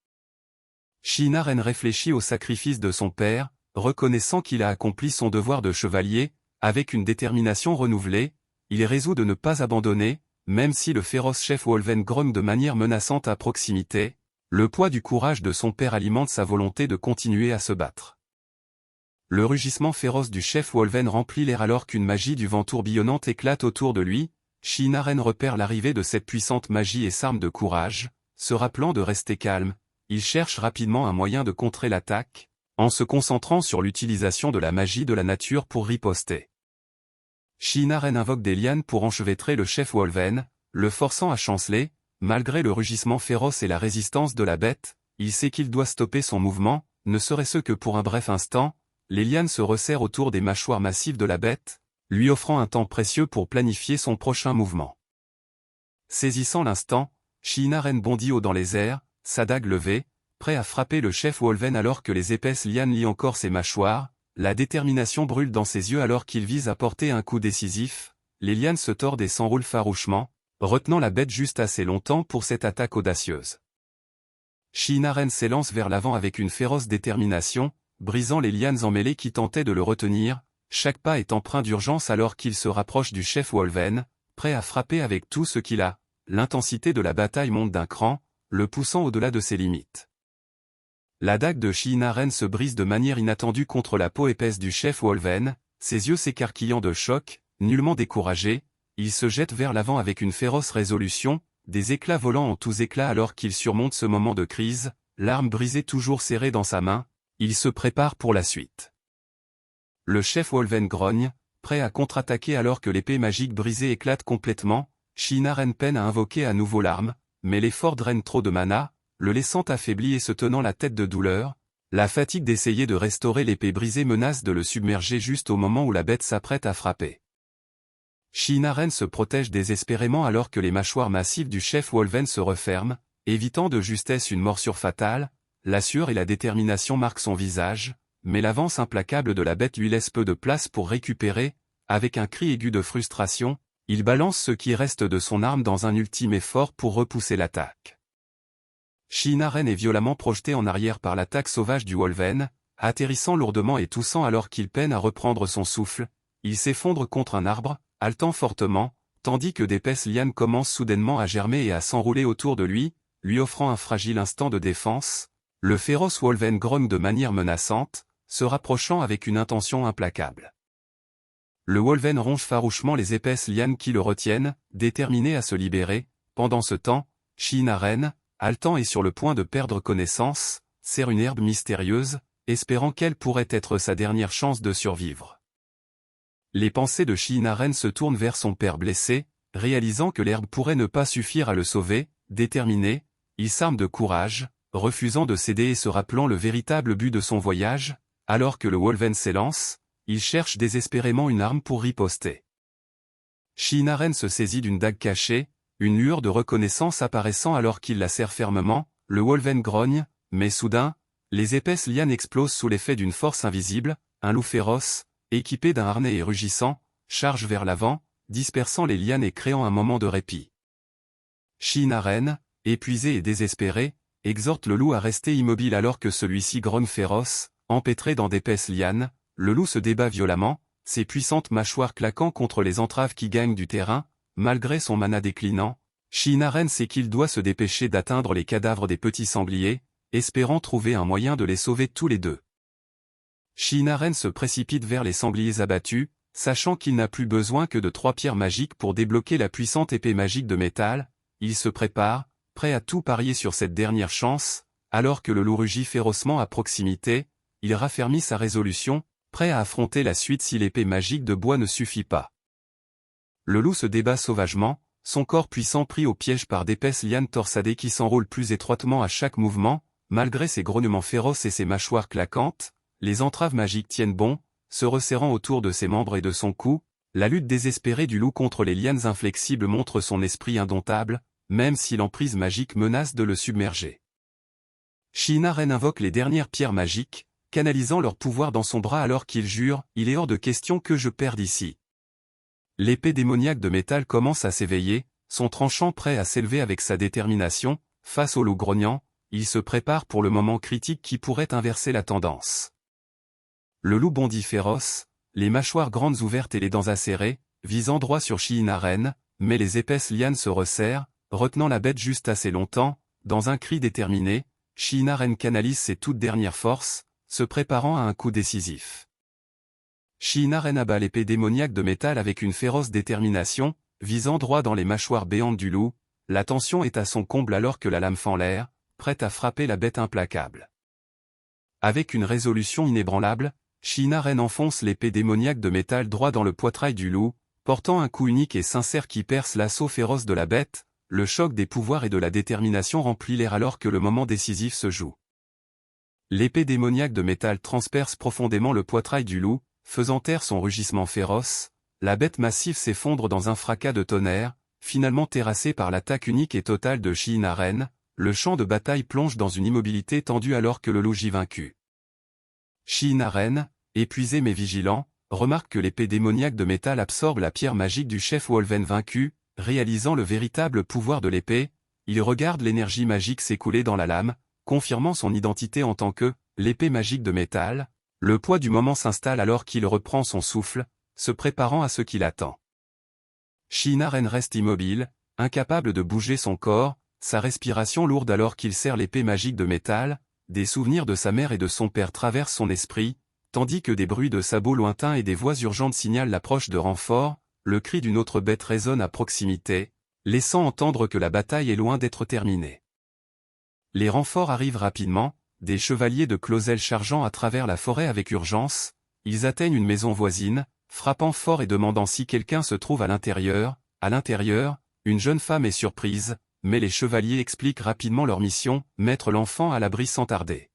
Shinaren réfléchit au sacrifice de son père, reconnaissant qu'il a accompli son devoir de chevalier. Avec une détermination renouvelée, il est résolu de ne pas abandonner. Même si le féroce Chef Wolven grogne de manière menaçante à proximité, le poids du courage de son père alimente sa volonté de continuer à se battre. Le rugissement féroce du Chef Wolven remplit l'air alors qu'une magie du vent tourbillonnante éclate autour de lui. Shinaren repère l'arrivée de cette puissante magie et s'arme de courage, se rappelant de rester calme. Il cherche rapidement un moyen de contrer l'attaque, en se concentrant sur l'utilisation de la magie de la nature pour riposter. Shinaren invoque des lianes pour enchevêtrer le Chef Wolven, le forçant à chanceler. Malgré le rugissement féroce et la résistance de la bête, il sait qu'il doit stopper son mouvement, ne serait-ce que pour un bref instant. Les lianes se resserrent autour des mâchoires massives de la bête, lui offrant un temps précieux pour planifier son prochain mouvement. Saisissant l'instant, Shinaren bondit haut dans les airs, sa dague levée, prêt à frapper le Chef Wolven alors que les épaisses lianes lient encore ses mâchoires. la détermination brûle dans ses yeux alors qu'il vise à porter un coup décisif, les lianes se tordent et s'enroulent farouchement, retenant la bête juste assez longtemps pour cette attaque audacieuse. Shinaren s'élance vers l'avant avec une féroce détermination, brisant les lianes emmêlées qui tentaient de le retenir, chaque pas est empreint d'urgence alors qu'il se rapproche du chef Wolven, prêt à frapper avec tout ce qu'il a. L'intensité de la bataille monte d'un cran, le poussant au-delà de ses limites. La dague de Shinaren se brise de manière inattendue contre la peau épaisse du chef Wolven, ses yeux s'écarquillant de choc, nullement découragé, il se jette vers l'avant avec une féroce résolution, des éclats volant en tous éclats alors qu'il surmonte ce moment de crise, l'arme brisée toujours serrée dans sa main, il se prépare pour la suite. Le chef Wolven grogne, prêt à contre-attaquer alors que l'épée magique brisée éclate complètement, Shinaren peine à invoquer à nouveau l'arme, mais l'effort draine trop de mana, le laissant affaibli et se tenant la tête de douleur, la fatigue d'essayer de restaurer l'épée brisée menace de le submerger juste au moment où la bête s'apprête à frapper. Shinaren se protège désespérément alors que les mâchoires massives du chef Wolven se referment, évitant de justesse une morsure fatale, la sueur et la détermination marquent son visage, mais l'avance implacable de la bête lui laisse peu de place pour récupérer, avec un cri aigu de frustration, il balance ce qui reste de son arme dans un ultime effort pour repousser l'attaque. Shinaren est violemment projeté en arrière par l'attaque sauvage du Wolven, atterrissant lourdement et toussant alors qu'il peine à reprendre son souffle, il s'effondre contre un arbre, haletant fortement, tandis que d'épaisses lianes commencent soudainement à germer et à s'enrouler autour de lui, lui offrant un fragile instant de défense. Le féroce Wolven grogne de manière menaçante, se rapprochant avec une intention implacable. Le Wolven ronge farouchement les épaisses lianes qui le retiennent, déterminé à se libérer. Pendant ce temps, Shinaren, haletant et sur le point de perdre connaissance, serre une herbe mystérieuse, espérant qu'elle pourrait être sa dernière chance de survivre. Les pensées de Shinaren se tournent vers son père blessé, réalisant que l'herbe pourrait ne pas suffire à le sauver. Déterminé, il s'arme de courage, refusant de céder et se rappelant le véritable but de son voyage, alors que le Wolven s'élance, il cherche désespérément une arme pour riposter. Shinaren se saisit d'une dague cachée, une lueur de reconnaissance apparaissant alors qu'il la serre fermement, le Wolven grogne, mais soudain, les épaisses lianes explosent sous l'effet d'une force invisible, un loup féroce, équipé d'un harnais et rugissant, charge vers l'avant, dispersant les lianes et créant un moment de répit. Shinaren, épuisé et désespéré, exhorte le loup à rester immobile alors que celui-ci grogne féroce, empêtré dans d'épaisses lianes, le loup se débat violemment, ses puissantes mâchoires claquant contre les entraves qui gagnent du terrain, malgré son mana déclinant. Shinaren sait qu'il doit se dépêcher d'atteindre les cadavres des petits sangliers, espérant trouver un moyen de les sauver tous les deux. Shinaren se précipite vers les sangliers abattus, sachant qu'il n'a plus besoin que de 3 pierres magiques pour débloquer la puissante épée magique de métal, il se prépare, prêt à tout parier sur cette dernière chance, alors que le loup rugit férocement à proximité, il raffermit sa résolution, prêt à affronter la suite si l'épée magique de bois ne suffit pas. Le loup se débat sauvagement, son corps puissant pris au piège par d'épaisses lianes torsadées qui s'enroulent plus étroitement à chaque mouvement, malgré ses grognements féroces et ses mâchoires claquantes, les entraves magiques tiennent bon, se resserrant autour de ses membres et de son cou, la lutte désespérée du loup contre les lianes inflexibles montre son esprit indomptable, même si l'emprise magique menace de le submerger. Shinaren invoque les dernières pierres magiques, canalisant leur pouvoir dans son bras alors qu'il jure « Il est hors de question que je perde ici ». L'épée démoniaque de métal commence à s'éveiller, son tranchant prêt à s'élever avec sa détermination, face au loup grognant, il se prépare pour le moment critique qui pourrait inverser la tendance. Le loup bondit féroce, les mâchoires grandes ouvertes et les dents acérées, visant droit sur Shinaren, mais les épaisses lianes se resserrent, retenant la bête juste assez longtemps. Dans un cri déterminé, Shinaren canalise ses toutes dernières forces, se préparant à un coup décisif. Shinaren abat l'épée démoniaque de métal avec une féroce détermination, visant droit dans les mâchoires béantes du loup. La tension est à son comble alors que la lame fend l'air, prête à frapper la bête implacable. Avec une résolution inébranlable, Shinaren enfonce l'épée démoniaque de métal droit dans le poitrail du loup, portant un coup unique et sincère qui perce l'assaut féroce de la bête. Le choc des pouvoirs et de la détermination remplit l'air alors que le moment décisif se joue. L'épée démoniaque de métal transperce profondément le poitrail du loup, faisant taire son rugissement féroce. La bête massive s'effondre dans un fracas de tonnerre, finalement terrassée par l'attaque unique et totale de Shinaren. Le champ de bataille plonge dans une immobilité tendue alors que le loup gît vaincu. Shinaren, épuisé mais vigilant, remarque que l'épée démoniaque de métal absorbe la pierre magique du chef Wolven vaincu, réalisant le véritable pouvoir de l'épée. Il regarde l'énergie magique s'écouler dans la lame, confirmant son identité en tant que l'épée magique de métal. Le poids du moment s'installe alors qu'il reprend son souffle, se préparant à ce qui l'attend. Shinaren reste immobile, incapable de bouger son corps, sa respiration lourde alors qu'il serre l'épée magique de métal. Des souvenirs de sa mère et de son père traversent son esprit, tandis que des bruits de sabots lointains et des voix urgentes signalent l'approche de renforts. Le cri d'une autre bête résonne à proximité, laissant entendre que la bataille est loin d'être terminée. Les renforts arrivent rapidement, des chevaliers de Clausel chargeant à travers la forêt avec urgence. Ils atteignent une maison voisine, frappant fort et demandant si quelqu'un se trouve à l'intérieur. À l'intérieur, une jeune femme est surprise, mais les chevaliers expliquent rapidement leur mission, mettre l'enfant à l'abri sans tarder.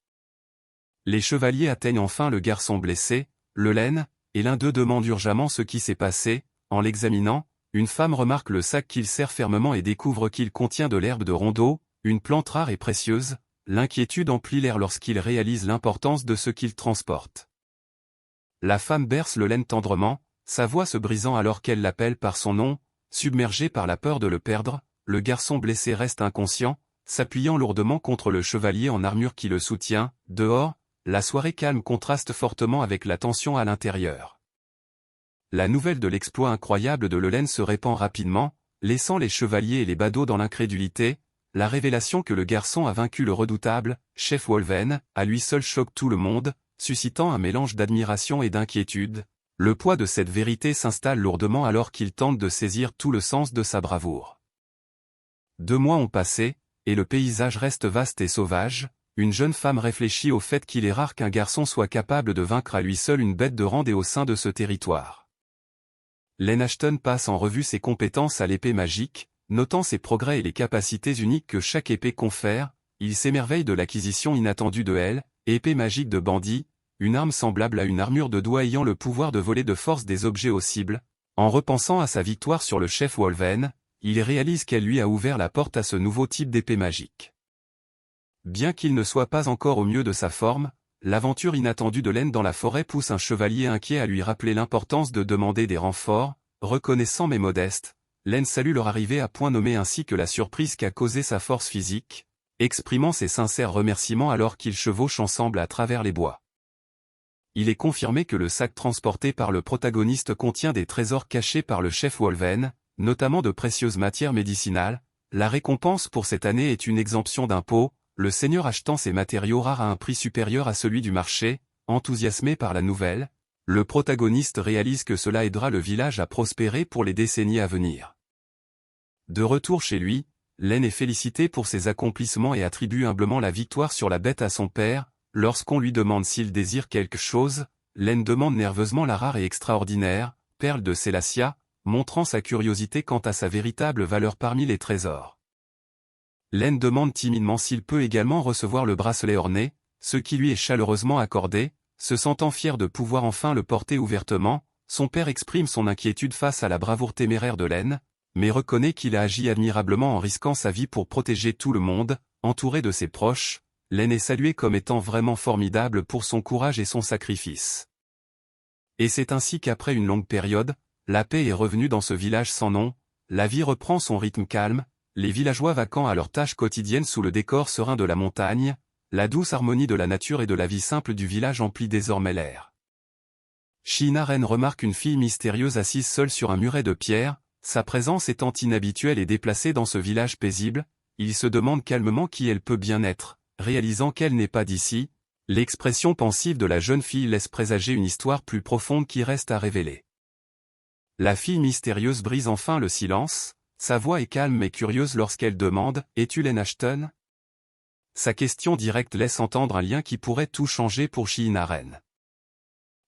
Les chevaliers atteignent enfin le garçon blessé, le laine, et l'un d'eux demande urgemment ce qui s'est passé. En l'examinant, une femme remarque le sac qu'il serre fermement et découvre qu'il contient de l'herbe de rondeau, une plante rare et précieuse. L'inquiétude emplit l'air lorsqu'il réalise l'importance de ce qu'il transporte. La femme berce le laine tendrement, sa voix se brisant alors qu'elle l'appelle par son nom. Submergé par la peur de le perdre, le garçon blessé reste inconscient, s'appuyant lourdement contre le chevalier en armure qui le soutient. Dehors, la soirée calme contraste fortement avec la tension à l'intérieur. La nouvelle de l'exploit incroyable de Lelaine se répand rapidement, laissant les chevaliers et les badauds dans l'incrédulité. La révélation que le garçon a vaincu le redoutable chef Wolven, à lui seul choque tout le monde, suscitant un mélange d'admiration et d'inquiétude. Le poids de cette vérité s'installe lourdement alors qu'il tente de saisir tout le sens de sa bravoure. 2 mois ont passé, et le paysage reste vaste et sauvage. Une jeune femme réfléchit au fait qu'il est rare qu'un garçon soit capable de vaincre à lui seul une bête de rang au sein de ce territoire. Len Ashton passe en revue ses compétences à l'épée magique, notant ses progrès et les capacités uniques que chaque épée confère. Il s'émerveille de l'acquisition inattendue de elle, épée magique de bandit, une arme semblable à une armure de doigt ayant le pouvoir de voler de force des objets aux cibles. En repensant à sa victoire sur le chef Wolven, il réalise qu'elle lui a ouvert la porte à ce nouveau type d'épée magique. Bien qu'il ne soit pas encore au mieux de sa forme, l'aventure inattendue de Len dans la forêt pousse un chevalier inquiet à lui rappeler l'importance de demander des renforts. Reconnaissant mais modeste, Len salue leur arrivée à point nommé ainsi que la surprise qu'a causé sa force physique, exprimant ses sincères remerciements alors qu'ils chevauchent ensemble à travers les bois. Il est confirmé que le sac transporté par le protagoniste contient des trésors cachés par le chef Wolven, notamment de précieuses matières médicinales. La récompense pour cette année est une exemption d'impôt, le seigneur achetant ces matériaux rares à un prix supérieur à celui du marché. Enthousiasmé par la nouvelle, le protagoniste réalise que cela aidera le village à prospérer pour les décennies à venir. De retour chez lui, Len est félicité pour ses accomplissements et attribue humblement la victoire sur la bête à son père. Lorsqu'on lui demande s'il désire quelque chose, Len demande nerveusement la rare et extraordinaire perle de Selassia, montrant sa curiosité quant à sa véritable valeur parmi les trésors. Len demande timidement s'il peut également recevoir le bracelet orné, ce qui lui est chaleureusement accordé. Se sentant fier de pouvoir enfin le porter ouvertement, son père exprime son inquiétude face à la bravoure téméraire de Len, mais reconnaît qu'il a agi admirablement en risquant sa vie pour protéger tout le monde. Entouré de ses proches, Len est salué comme étant vraiment formidable pour son courage et son sacrifice. Et c'est ainsi qu'après une longue période, la paix est revenue dans ce village sans nom. La vie reprend son rythme calme, les villageois vaquant à leurs tâches quotidiennes sous le décor serein de la montagne. La douce harmonie de la nature et de la vie simple du village emplit désormais l'air. Shinaren remarque une fille mystérieuse assise seule sur un muret de pierre. Sa présence étant inhabituelle et déplacée dans ce village paisible, il se demande calmement qui elle peut bien être. Réalisant qu'elle n'est pas d'ici, l'expression pensive de la jeune fille laisse présager une histoire plus profonde qui reste à révéler. La fille mystérieuse brise enfin le silence, sa voix est calme mais curieuse lorsqu'elle demande « Es-tu Len Ashton ?» Sa question directe laisse entendre un lien qui pourrait tout changer pour Shinaren.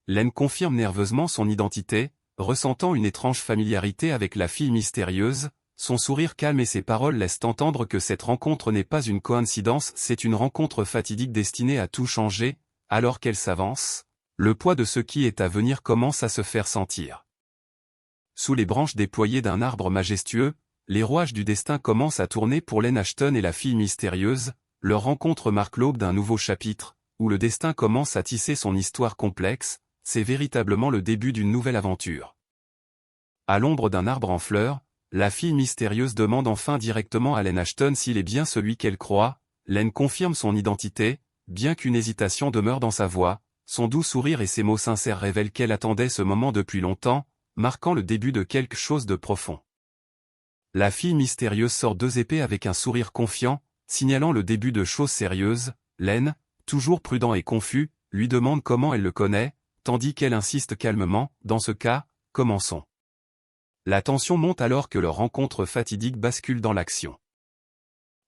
Len confirme nerveusement son identité, ressentant une étrange familiarité avec la fille mystérieuse. Son sourire calme et ses paroles laissent entendre que cette rencontre n'est pas une coïncidence, c'est une rencontre fatidique destinée à tout changer. Alors qu'elle s'avance, le poids de ce qui est à venir commence à se faire sentir. Sous les branches déployées d'un arbre majestueux, les rouages du destin commencent à tourner pour Len Ashton et la fille mystérieuse. Leur rencontre marque l'aube d'un nouveau chapitre, où le destin commence à tisser son histoire complexe. c'est véritablement le début d'une nouvelle aventure. À l'ombre d'un arbre en fleurs, la fille mystérieuse demande enfin directement à Len Ashton s'il est bien celui qu'elle croit. Len confirme son identité, bien qu'une hésitation demeure dans sa voix, son doux sourire et ses mots sincères révèlent qu'elle attendait ce moment depuis longtemps, marquant le début de quelque chose de profond. La fille mystérieuse sort 2 épées avec un sourire confiant, signalant le début de choses sérieuses. Len, toujours prudent et confus, lui demande comment elle le connaît, tandis qu'elle insiste calmement, dans ce cas, commençons. La tension monte alors que leur rencontre fatidique bascule dans l'action.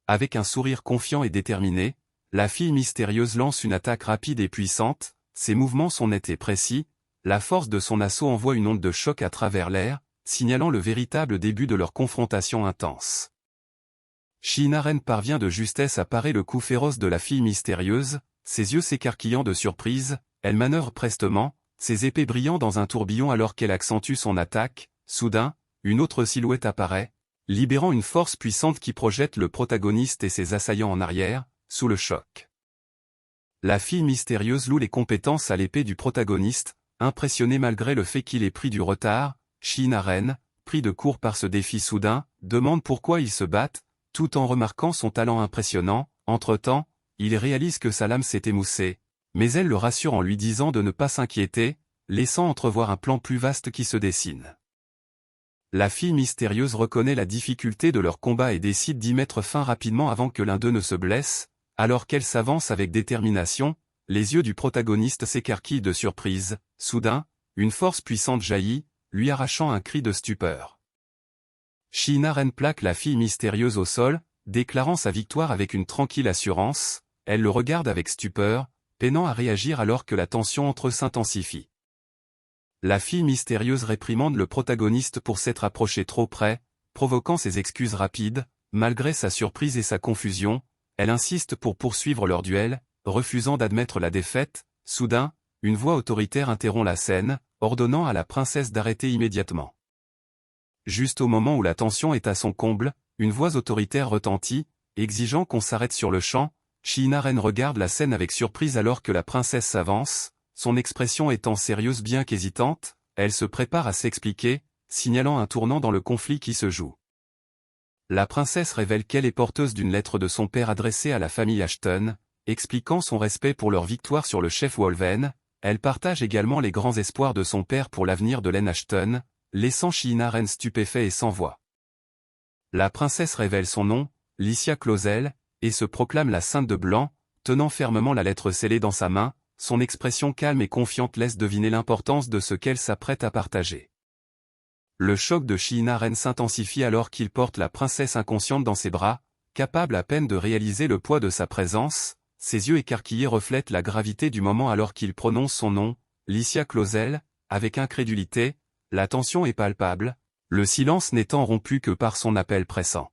Avec un sourire confiant et déterminé, la fille mystérieuse lance une attaque rapide et puissante, ses mouvements sont nets et précis, la force de son assaut envoie une onde de choc à travers l'air, signalant le véritable début de leur confrontation intense. Sheena Wren parvient de justesse à parer le coup féroce de la fille mystérieuse, ses yeux s'écarquillant de surprise, elle manœuvre prestement, ses épées brillant dans un tourbillon alors qu'elle accentue son attaque. Soudain, une autre silhouette apparaît, libérant une force puissante qui projette le protagoniste et ses assaillants en arrière, sous le choc. La fille mystérieuse loue les compétences à l'épée du protagoniste, impressionnée malgré le fait qu'il ait pris du retard. Sheena Wren, pris de court par ce défi soudain, demande pourquoi ils se battent, tout en remarquant son talent impressionnant. Entre-temps, il réalise que sa lame s'est émoussée, mais elle le rassure en lui disant de ne pas s'inquiéter, laissant entrevoir un plan plus vaste qui se dessine. La fille mystérieuse reconnaît la difficulté de leur combat et décide d'y mettre fin rapidement avant que l'un d'eux ne se blesse, alors qu'elle s'avance avec détermination, les yeux du protagoniste s'écarquillent de surprise. Soudain, une force puissante jaillit, lui arrachant un cri de stupeur. Sheena Wren plaque la fille mystérieuse au sol, déclarant sa victoire avec une tranquille assurance, elle le regarde avec stupeur, peinant à réagir alors que la tension entre eux s'intensifie. La fille mystérieuse réprimande le protagoniste pour s'être approché trop près, provoquant ses excuses rapides. Malgré sa surprise et sa confusion, elle insiste pour poursuivre leur duel, refusant d'admettre la défaite. Soudain, une voix autoritaire interrompt la scène, ordonnant à la princesse d'arrêter immédiatement. Juste au moment où la tension est à son comble, une voix autoritaire retentit, exigeant qu'on s'arrête sur le champ. Sheena Wren regarde la scène avec surprise alors que la princesse s'avance. Son expression étant sérieuse bien qu'hésitante, elle se prépare à s'expliquer, signalant un tournant dans le conflit qui se joue. La princesse révèle qu'elle est porteuse d'une lettre de son père adressée à la famille Ashton, expliquant son respect pour leur victoire sur le chef Wolven. Elle partage également les grands espoirs de son père pour l'avenir de Len Ashton, laissant Sheena Wren stupéfait et sans voix. La princesse révèle son nom, Lycia Clausel, et se proclame la Sainte de Blanc, tenant fermement la lettre scellée dans sa main. Son expression calme et confiante laisse deviner l'importance de ce qu'elle s'apprête à partager. Le choc de Sheena Wren s'intensifie alors qu'il porte la princesse inconsciente dans ses bras, capable à peine de réaliser le poids de sa présence. Ses yeux écarquillés reflètent la gravité du moment alors qu'il prononce son nom, Lycia Clausel, avec incrédulité. La tension est palpable, le silence n'étant rompu que par son appel pressant.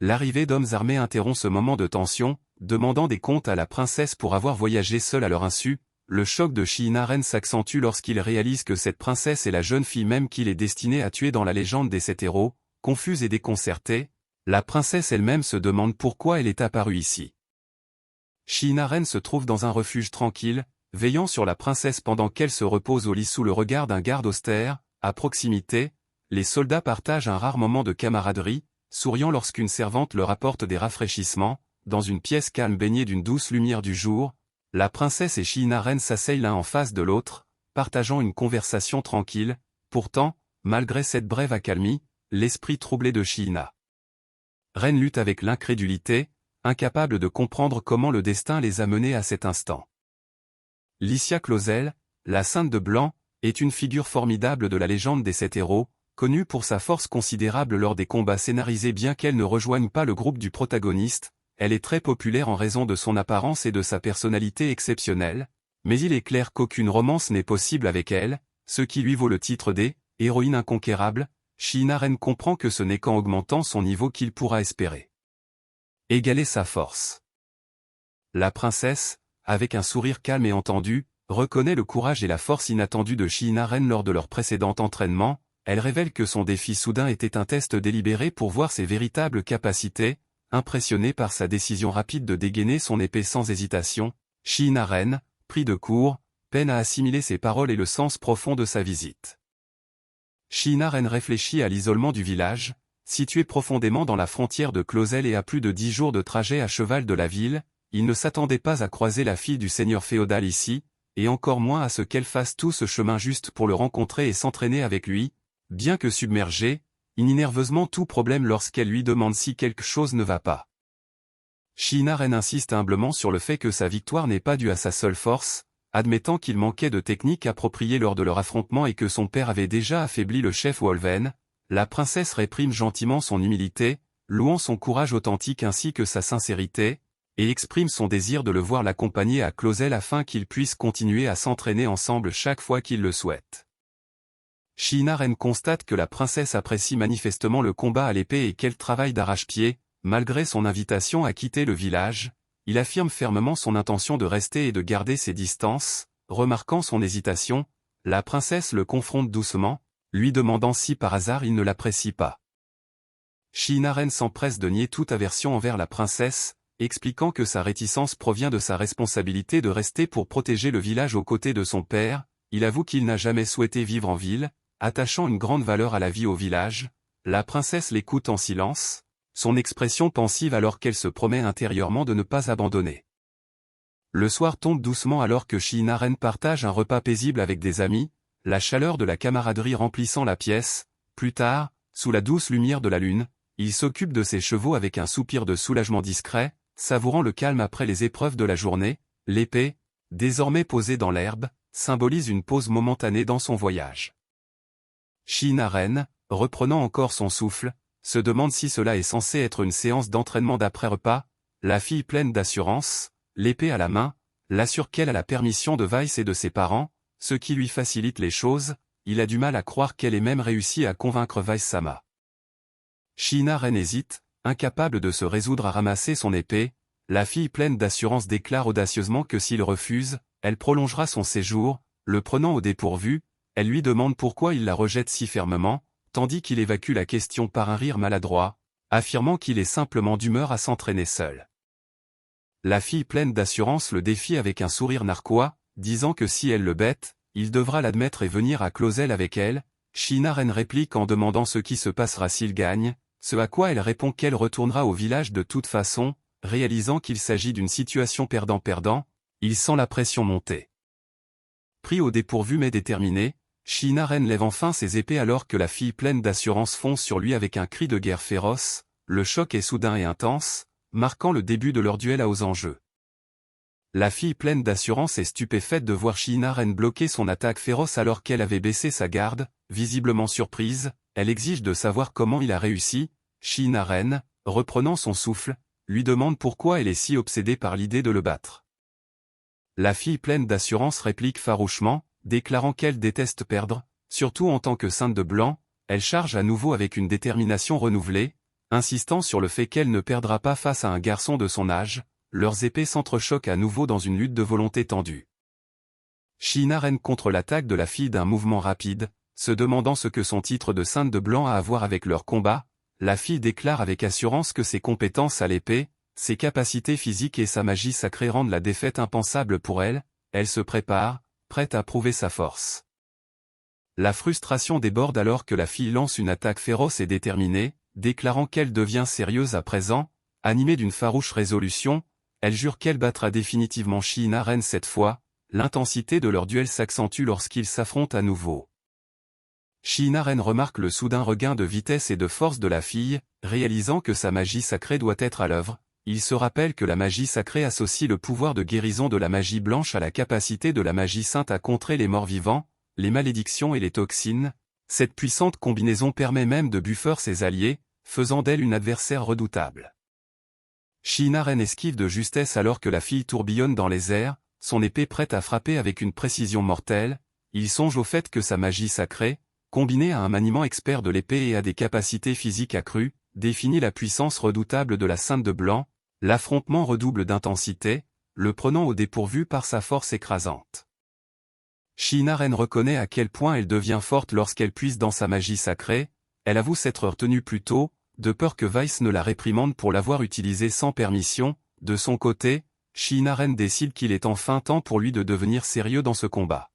L'arrivée d'hommes armés interrompt ce moment de tension, demandant des comptes à la princesse pour avoir voyagé seule à leur insu. Le choc de Sheena Wren s'accentue lorsqu'il réalise que cette princesse est la jeune fille même qu'il est destiné à tuer dans la légende des 7 héros. Confuse et déconcertée, la princesse elle-même se demande pourquoi elle est apparue ici. Sheena Wren se trouve dans un refuge tranquille, veillant sur la princesse pendant qu'elle se repose au lit sous le regard d'un garde austère. À proximité, les soldats partagent un rare moment de camaraderie, souriant lorsqu'une servante leur apporte des rafraîchissements. Dans une pièce calme baignée d'une douce lumière du jour, la princesse et Sheena Wren s'asseyent l'un en face de l'autre, partageant une conversation tranquille. Pourtant, malgré cette brève accalmie, l'esprit troublé de Sheena Wren lutte avec l'incrédulité, incapable de comprendre comment le destin les a menés à cet instant. Lycia Clausel, la Sainte de Blanc, est une figure formidable de la légende des 7 héros, connue pour sa force considérable lors des combats scénarisés bien qu'elle ne rejoigne pas le groupe du protagoniste. Elle est très populaire en raison de son apparence et de sa personnalité exceptionnelle, mais il est clair qu'aucune romance n'est possible avec elle, ce qui lui vaut le titre d'« héroïne inconquérable ». Sheena Wren comprend que ce n'est qu'en augmentant son niveau qu'il pourra espérer égaler sa force. La princesse, avec un sourire calme et entendu, reconnaît le courage et la force inattendue de Sheena Wren lors de leur précédent entraînement. Elle révèle que son défi soudain était un test délibéré pour voir ses véritables capacités. Impressionné par sa décision rapide de dégainer son épée sans hésitation, Sheena Wren, pris de court, peine à assimiler ses paroles et le sens profond de sa visite. Shinaren réfléchit à l'isolement du village, situé profondément dans la frontière de Clausel et à plus de 10 jours de trajet à cheval de la ville. Il ne s'attendait pas à croiser la fille du seigneur féodal ici, et encore moins à ce qu'elle fasse tout ce chemin juste pour le rencontrer et s'entraîner avec lui, bien que submergée, il nie nerveusement tout problème lorsqu'elle lui demande si quelque chose ne va pas. Shinaren insiste humblement sur le fait que sa victoire n'est pas due à sa seule force, admettant qu'il manquait de techniques appropriées lors de leur affrontement et que son père avait déjà affaibli le chef Wolven. La princesse réprime gentiment son humilité, louant son courage authentique ainsi que sa sincérité, et exprime son désir de le voir l'accompagner à Clausel afin qu'ils puissent continuer à s'entraîner ensemble chaque fois qu'ils le souhaitent. Shinaren constate que la princesse apprécie manifestement le combat à l'épée et qu'elle travaille d'arrache-pied. Malgré son invitation à quitter le village, il affirme fermement son intention de rester et de garder ses distances. Remarquant son hésitation, la princesse le confronte doucement, lui demandant si par hasard il ne l'apprécie pas. Shinaren s'empresse de nier toute aversion envers la princesse, expliquant que sa réticence provient de sa responsabilité de rester pour protéger le village aux côtés de son père. Il avoue qu'il n'a jamais souhaité vivre en ville, attachant une grande valeur à la vie au village. La princesse l'écoute en silence, son expression pensive alors qu'elle se promet intérieurement de ne pas abandonner. Le soir tombe doucement alors que Shinaren partage un repas paisible avec des amis, la chaleur de la camaraderie remplissant la pièce. Plus tard, sous la douce lumière de la lune, il s'occupe de ses chevaux avec un soupir de soulagement discret, savourant le calme après les épreuves de la journée. L'épée, désormais posée dans l'herbe, symbolise une pause momentanée dans son voyage. Shinaren, reprenant encore son souffle, se demande si cela est censé être une séance d'entraînement d'après-repas. La fille pleine d'assurance, l'épée à la main, l'assure qu'elle a la permission de Weiss et de ses parents, ce qui lui facilite les choses. Il a du mal à croire qu'elle ait même réussi à convaincre Weiss-sama. Shinaren hésite, incapable de se résoudre à ramasser son épée. La fille pleine d'assurance déclare audacieusement que s'il refuse, elle prolongera son séjour. Le prenant au dépourvu, elle lui demande pourquoi il la rejette si fermement, tandis qu'il évacue la question par un rire maladroit, affirmant qu'il est simplement d'humeur à s'entraîner seul. La fille pleine d'assurance le défie avec un sourire narquois, disant que si elle le bête, il devra l'admettre et venir à Clausel avec elle. Shinaren réplique en demandant ce qui se passera s'il gagne, ce à quoi elle répond qu'elle retournera au village de toute façon. Réalisant qu'il s'agit d'une situation perdant-perdant, il sent la pression monter. Pris au dépourvu mais déterminé, Shinaren lève enfin ses épées alors que la fille pleine d'assurance fonce sur lui avec un cri de guerre féroce. Le choc est soudain et intense, marquant le début de leur duel à aux enjeux. La fille pleine d'assurance est stupéfaite de voir Shinaren bloquer son attaque féroce alors qu'elle avait baissé sa garde. Visiblement surprise, elle exige de savoir comment il a réussi. Shinaren, reprenant son souffle, lui demande pourquoi elle est si obsédée par l'idée de le battre. La fille pleine d'assurance réplique farouchement, déclarant qu'elle déteste perdre, surtout en tant que sainte de blanc. Elle charge à nouveau avec une détermination renouvelée, insistant sur le fait qu'elle ne perdra pas face à un garçon de son âge. Leurs épées s'entrechoquent à nouveau dans une lutte de volonté tendue. Shinaren contre l'attaque de la fille d'un mouvement rapide, se demandant ce que son titre de sainte de blanc a à voir avec leur combat. La fille déclare avec assurance que ses compétences à l'épée, ses capacités physiques et sa magie sacrée rendent la défaite impensable pour elle. Elle se prépare, prête à prouver sa force. La frustration déborde alors que la fille lance une attaque féroce et déterminée, déclarant qu'elle devient sérieuse à présent. Animée d'une farouche résolution, elle jure qu'elle battra définitivement Shinaren cette fois. L'intensité de leur duel s'accentue lorsqu'ils s'affrontent à nouveau. Shinaren remarque le soudain regain de vitesse et de force de la fille, réalisant que sa magie sacrée doit être à l'œuvre. Il se rappelle que la magie sacrée associe le pouvoir de guérison de la magie blanche à la capacité de la magie sainte à contrer les morts vivants, les malédictions et les toxines. Cette puissante combinaison permet même de buffer ses alliés, faisant d'elle une adversaire redoutable. Shinaren esquive de justesse alors que la fille tourbillonne dans les airs, son épée prête à frapper avec une précision mortelle. Il songe au fait que sa magie sacrée, combinée à un maniement expert de l'épée et à des capacités physiques accrues, définit la puissance redoutable de la sainte de blanc. L'affrontement redouble d'intensité, le prenant au dépourvu par sa force écrasante. Shinaren reconnaît à quel point elle devient forte lorsqu'elle puise dans sa magie sacrée. Elle avoue s'être retenue plus tôt, de peur que Weiss ne la réprimande pour l'avoir utilisée sans permission. De son côté, Shihina-ren décide qu'il est enfin temps pour lui de devenir sérieux dans ce combat.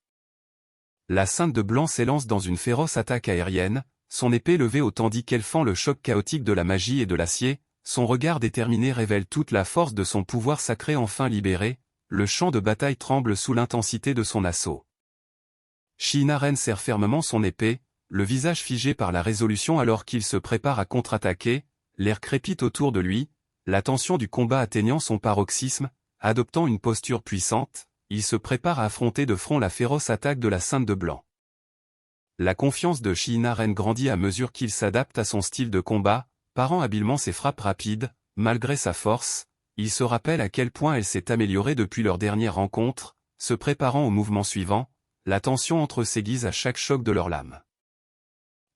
La Sainte de Blanc s'élance dans une féroce attaque aérienne, son épée levée au tandis qu'elle fend le choc chaotique de la magie et de l'acier, son regard déterminé révèle toute la force de son pouvoir sacré enfin libéré, le champ de bataille tremble sous l'intensité de son assaut. Shihina-ren serre fermement son épée, le visage figé par la résolution alors qu'il se prépare à contre-attaquer, l'air crépite autour de lui, la tension du combat atteignant son paroxysme, adoptant une posture puissante, il se prépare à affronter de front la féroce attaque de la Sainte de Blanc. La confiance de Shihina-ren grandit à mesure qu'il s'adapte à son style de combat, parant habilement ses frappes rapides, malgré sa force, il se rappelle à quel point elle s'est améliorée depuis leur dernière rencontre, se préparant au mouvement suivant, la tension entre s'aiguise à chaque choc de leurs lames.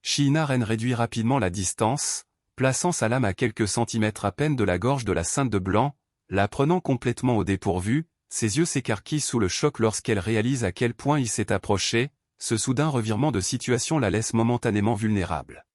Shihina-ren réduit rapidement la distance, plaçant sa lame à quelques centimètres à peine de la gorge de la Sainte de Blanc, la prenant complètement au dépourvu, ses yeux s'écarquillent sous le choc lorsqu'elle réalise à quel point il s'est approché, ce soudain revirement de situation la laisse momentanément vulnérable.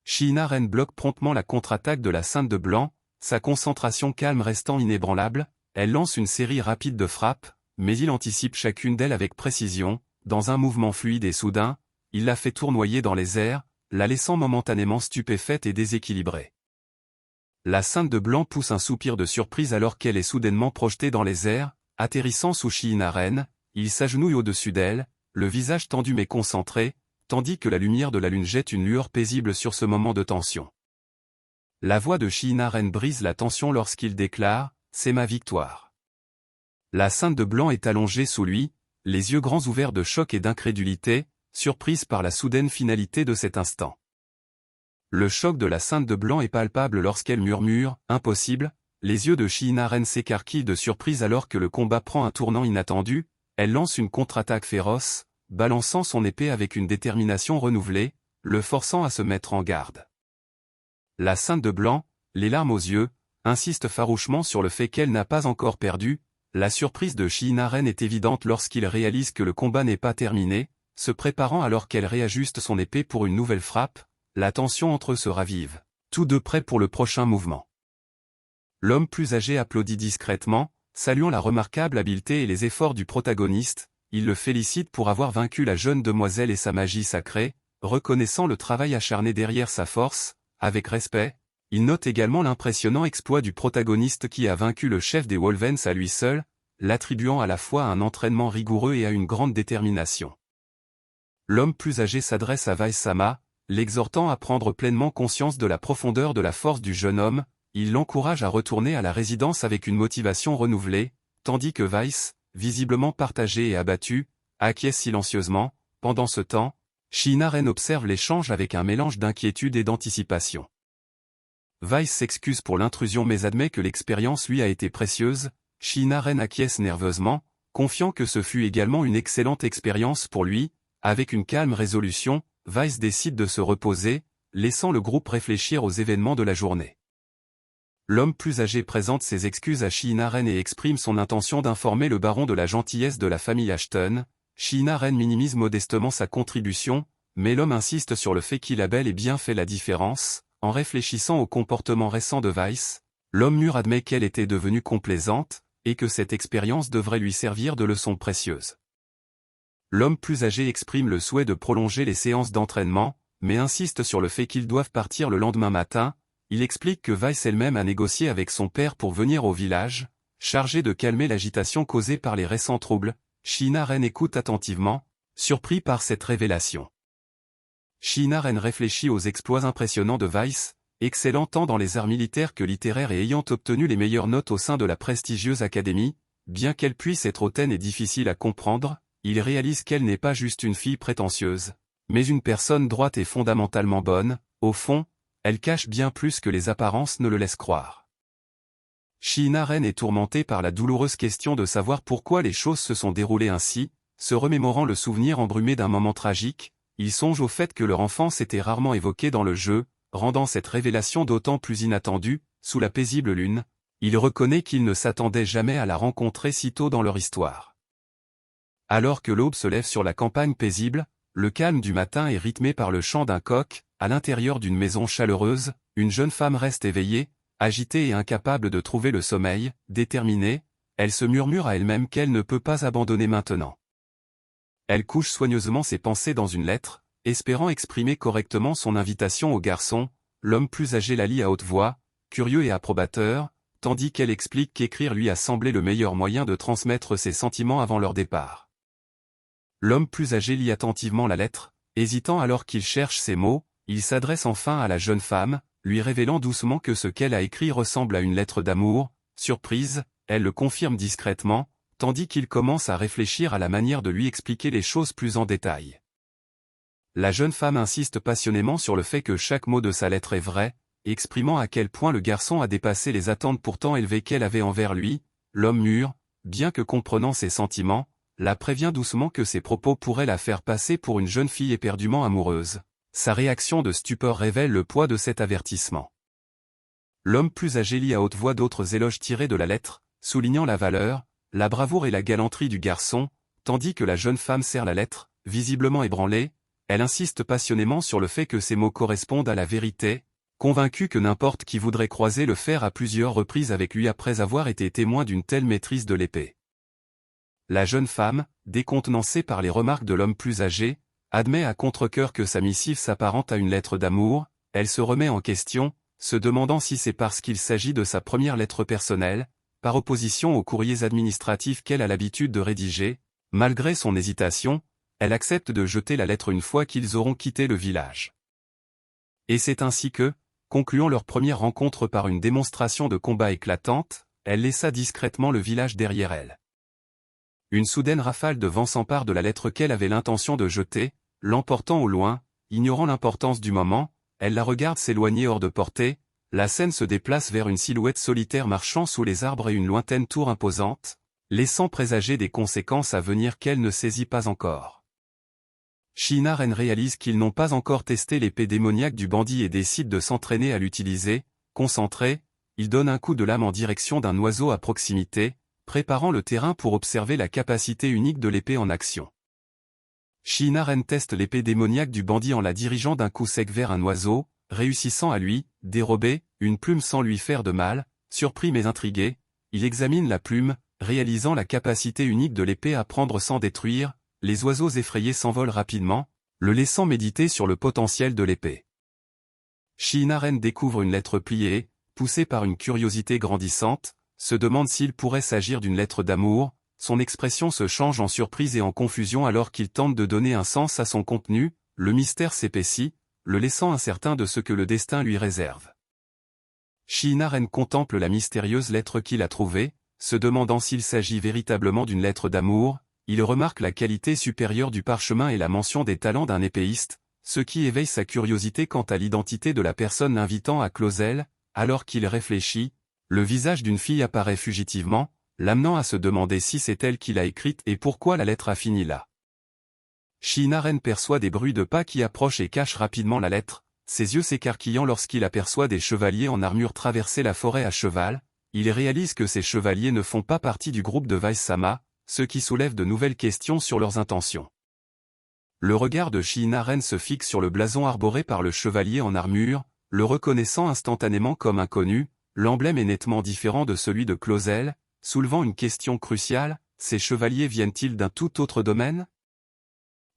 Shihina-ren bloque promptement la contre-attaque de la Sainte de Blanc, sa concentration calme restant inébranlable, elle lance une série rapide de frappes, mais il anticipe chacune d'elles avec précision, dans un mouvement fluide et soudain, il la fait tournoyer dans les airs, la laissant momentanément stupéfaite et déséquilibrée. La Sainte de Blanc pousse un soupir de surprise alors qu'elle est soudainement projetée dans les airs, atterrissant sous Shihina-ren, il s'agenouille au-dessus d'elle, le visage tendu mais concentré, tandis que la lumière de la lune jette une lueur paisible sur ce moment de tension. La voix de Shihina-ren brise la tension lorsqu'il déclare « C'est ma victoire ». La Sainte de Blanc est allongée sous lui, les yeux grands ouverts de choc et d'incrédulité, surprise par la soudaine finalité de cet instant. Le choc de la Sainte de Blanc est palpable lorsqu'elle murmure « Impossible », les yeux de Shihina-ren s'écarquillent de surprise alors que le combat prend un tournant inattendu, elle lance une contre-attaque féroce, balançant son épée avec une détermination renouvelée, le forçant à se mettre en garde. La Sainte de Blanc, les larmes aux yeux, insiste farouchement sur le fait qu'elle n'a pas encore perdu, la surprise de Shihina-ren est évidente lorsqu'il réalise que le combat n'est pas terminé, se préparant alors qu'elle réajuste son épée pour une nouvelle frappe, la tension entre eux se ravive, tous deux prêts pour le prochain mouvement. L'homme plus âgé applaudit discrètement, saluant la remarquable habileté et les efforts du protagoniste, il le félicite pour avoir vaincu la jeune demoiselle et sa magie sacrée, reconnaissant le travail acharné derrière sa force, avec respect, il note également l'impressionnant exploit du protagoniste qui a vaincu le chef des Wolvens à lui seul, l'attribuant à la fois à un entraînement rigoureux et à une grande détermination. L'homme plus âgé s'adresse à Vice-sama, l'exhortant à prendre pleinement conscience de la profondeur de la force du jeune homme, il l'encourage à retourner à la résidence avec une motivation renouvelée, tandis que Vice, visiblement partagé et abattu, acquiesce silencieusement. Pendant ce temps, Shihina-ren observe l'échange avec un mélange d'inquiétude et d'anticipation. Vice s'excuse pour l'intrusion mais admet que l'expérience lui a été précieuse, Shihina-ren acquiesce nerveusement, confiant que ce fut également une excellente expérience pour lui, avec une calme résolution, Vice décide de se reposer, laissant le groupe réfléchir aux événements de la journée. L'homme plus âgé présente ses excuses à Shihina-ren et exprime son intention d'informer le baron de la gentillesse de la famille Ashton. Shihina-ren minimise modestement sa contribution, mais l'homme insiste sur le fait qu'il a bel et bien fait la différence. En réfléchissant au comportement récent de Vice, l'homme mûr admet qu'elle était devenue complaisante, et que cette expérience devrait lui servir de leçon précieuse. L'homme plus âgé exprime le souhait de prolonger les séances d'entraînement, mais insiste sur le fait qu'ils doivent partir le lendemain matin. Il explique que Vice elle-même a négocié avec son père pour venir au village, chargé de calmer l'agitation causée par les récents troubles. Shihina-ren écoute attentivement, surpris par cette révélation. Shihina-ren réfléchit aux exploits impressionnants de Vice, excellant tant dans les arts militaires que littéraires et ayant obtenu les meilleures notes au sein de la prestigieuse académie, bien qu'elle puisse être hautaine et difficile à comprendre, il réalise qu'elle n'est pas juste une fille prétentieuse, mais une personne droite et fondamentalement bonne. Au fond, elle cache bien plus que les apparences ne le laissent croire. Shihina-ren est tourmentée par la douloureuse question de savoir pourquoi les choses se sont déroulées ainsi, se remémorant le souvenir embrumé d'un moment tragique, il songe au fait que leur enfance était rarement évoquée dans le jeu, rendant cette révélation d'autant plus inattendue. Sous la paisible lune, il reconnaît qu'il ne s'attendait jamais à la rencontrer si tôt dans leur histoire. Alors que l'aube se lève sur la campagne paisible, le calme du matin est rythmé par le chant d'un coq. À l'intérieur d'une maison chaleureuse, une jeune femme reste éveillée, agitée et incapable de trouver le sommeil, déterminée, elle se murmure à elle-même qu'elle ne peut pas abandonner maintenant. Elle couche soigneusement ses pensées dans une lettre, espérant exprimer correctement son invitation au garçon. L'homme plus âgé la lit à haute voix, curieux et approbateur, tandis qu'elle explique qu'écrire lui a semblé le meilleur moyen de transmettre ses sentiments avant leur départ. L'homme plus âgé lit attentivement la lettre, hésitant alors qu'il cherche ses mots, il s'adresse enfin à la jeune femme, lui révélant doucement que ce qu'elle a écrit ressemble à une lettre d'amour. Surprise, elle le confirme discrètement, tandis qu'il commence à réfléchir à la manière de lui expliquer les choses plus en détail. La jeune femme insiste passionnément sur le fait que chaque mot de sa lettre est vrai, exprimant à quel point le garçon a dépassé les attentes pourtant élevées qu'elle avait envers lui. L'homme mûr, bien que comprenant ses sentiments, la prévient doucement que ses propos pourraient la faire passer pour une jeune fille éperdument amoureuse. Sa réaction de stupeur révèle le poids de cet avertissement. L'homme plus âgé lit à haute voix d'autres éloges tirés de la lettre, soulignant la valeur, la bravoure et la galanterie du garçon, tandis que la jeune femme serre la lettre, visiblement ébranlée. Elle insiste passionnément sur le fait que ces mots correspondent à la vérité, convaincue que n'importe qui voudrait croiser le fer à plusieurs reprises avec lui après avoir été témoin d'une telle maîtrise de l'épée. La jeune femme, décontenancée par les remarques de l'homme plus âgé, admet à contre-cœur que sa missive s'apparente à une lettre d'amour. Elle se remet en question, se demandant si c'est parce qu'il s'agit de sa première lettre personnelle, par opposition aux courriers administratifs qu'elle a l'habitude de rédiger. Malgré son hésitation, elle accepte de jeter la lettre une fois qu'ils auront quitté le village. Et c'est ainsi que, concluant leur première rencontre par une démonstration de combat éclatante, elle laissa discrètement le village derrière elle. Une soudaine rafale de vent s'empare de la lettre qu'elle avait l'intention de jeter, l'emportant au loin. Ignorant l'importance du moment, elle la regarde s'éloigner hors de portée. La scène se déplace vers une silhouette solitaire marchant sous les arbres et une lointaine tour imposante, laissant présager des conséquences à venir qu'elle ne saisit pas encore. Shinaren réalise qu'ils n'ont pas encore testé l'épée démoniaque du bandit et décide de s'entraîner à l'utiliser. Concentré, il donne un coup de lame en direction d'un oiseau à proximité, préparant le terrain pour observer la capacité unique de l'épée en action. Shinaren teste l'épée démoniaque du bandit en la dirigeant d'un coup sec vers un oiseau, réussissant à lui dérober une plume sans lui faire de mal. Surpris mais intrigué, il examine la plume, réalisant la capacité unique de l'épée à prendre sans détruire. Les oiseaux effrayés s'envolent rapidement, le laissant méditer sur le potentiel de l'épée. Shinaren découvre une lettre pliée et, poussé par une curiosité grandissante, se demande s'il pourrait s'agir d'une lettre d'amour. Son expression se change en surprise et en confusion alors qu'il tente de donner un sens à son contenu. Le mystère s'épaissit, le laissant incertain de ce que le destin lui réserve. Shinaren contemple la mystérieuse lettre qu'il a trouvée, se demandant s'il s'agit véritablement d'une lettre d'amour. Il remarque la qualité supérieure du parchemin et la mention des talents d'un épéiste, ce qui éveille sa curiosité quant à l'identité de la personne l'invitant à Clausel. Alors qu'il réfléchit, le visage d'une fille apparaît fugitivement, l'amenant à se demander si c'est elle qui l'a écrite et pourquoi la lettre a fini là. Shinaren perçoit des bruits de pas qui approchent et cachent rapidement la lettre, ses yeux s'écarquillant lorsqu'il aperçoit des chevaliers en armure traverser la forêt à cheval. Il réalise que ces chevaliers ne font pas partie du groupe de Vice-sama, ce qui soulève de nouvelles questions sur leurs intentions. Le regard de Shinaren se fixe sur le blason arboré par le chevalier en armure, le reconnaissant instantanément comme inconnu. L'emblème est nettement différent de celui de Clausel, soulevant une question cruciale: ces chevaliers viennent-ils d'un tout autre domaine?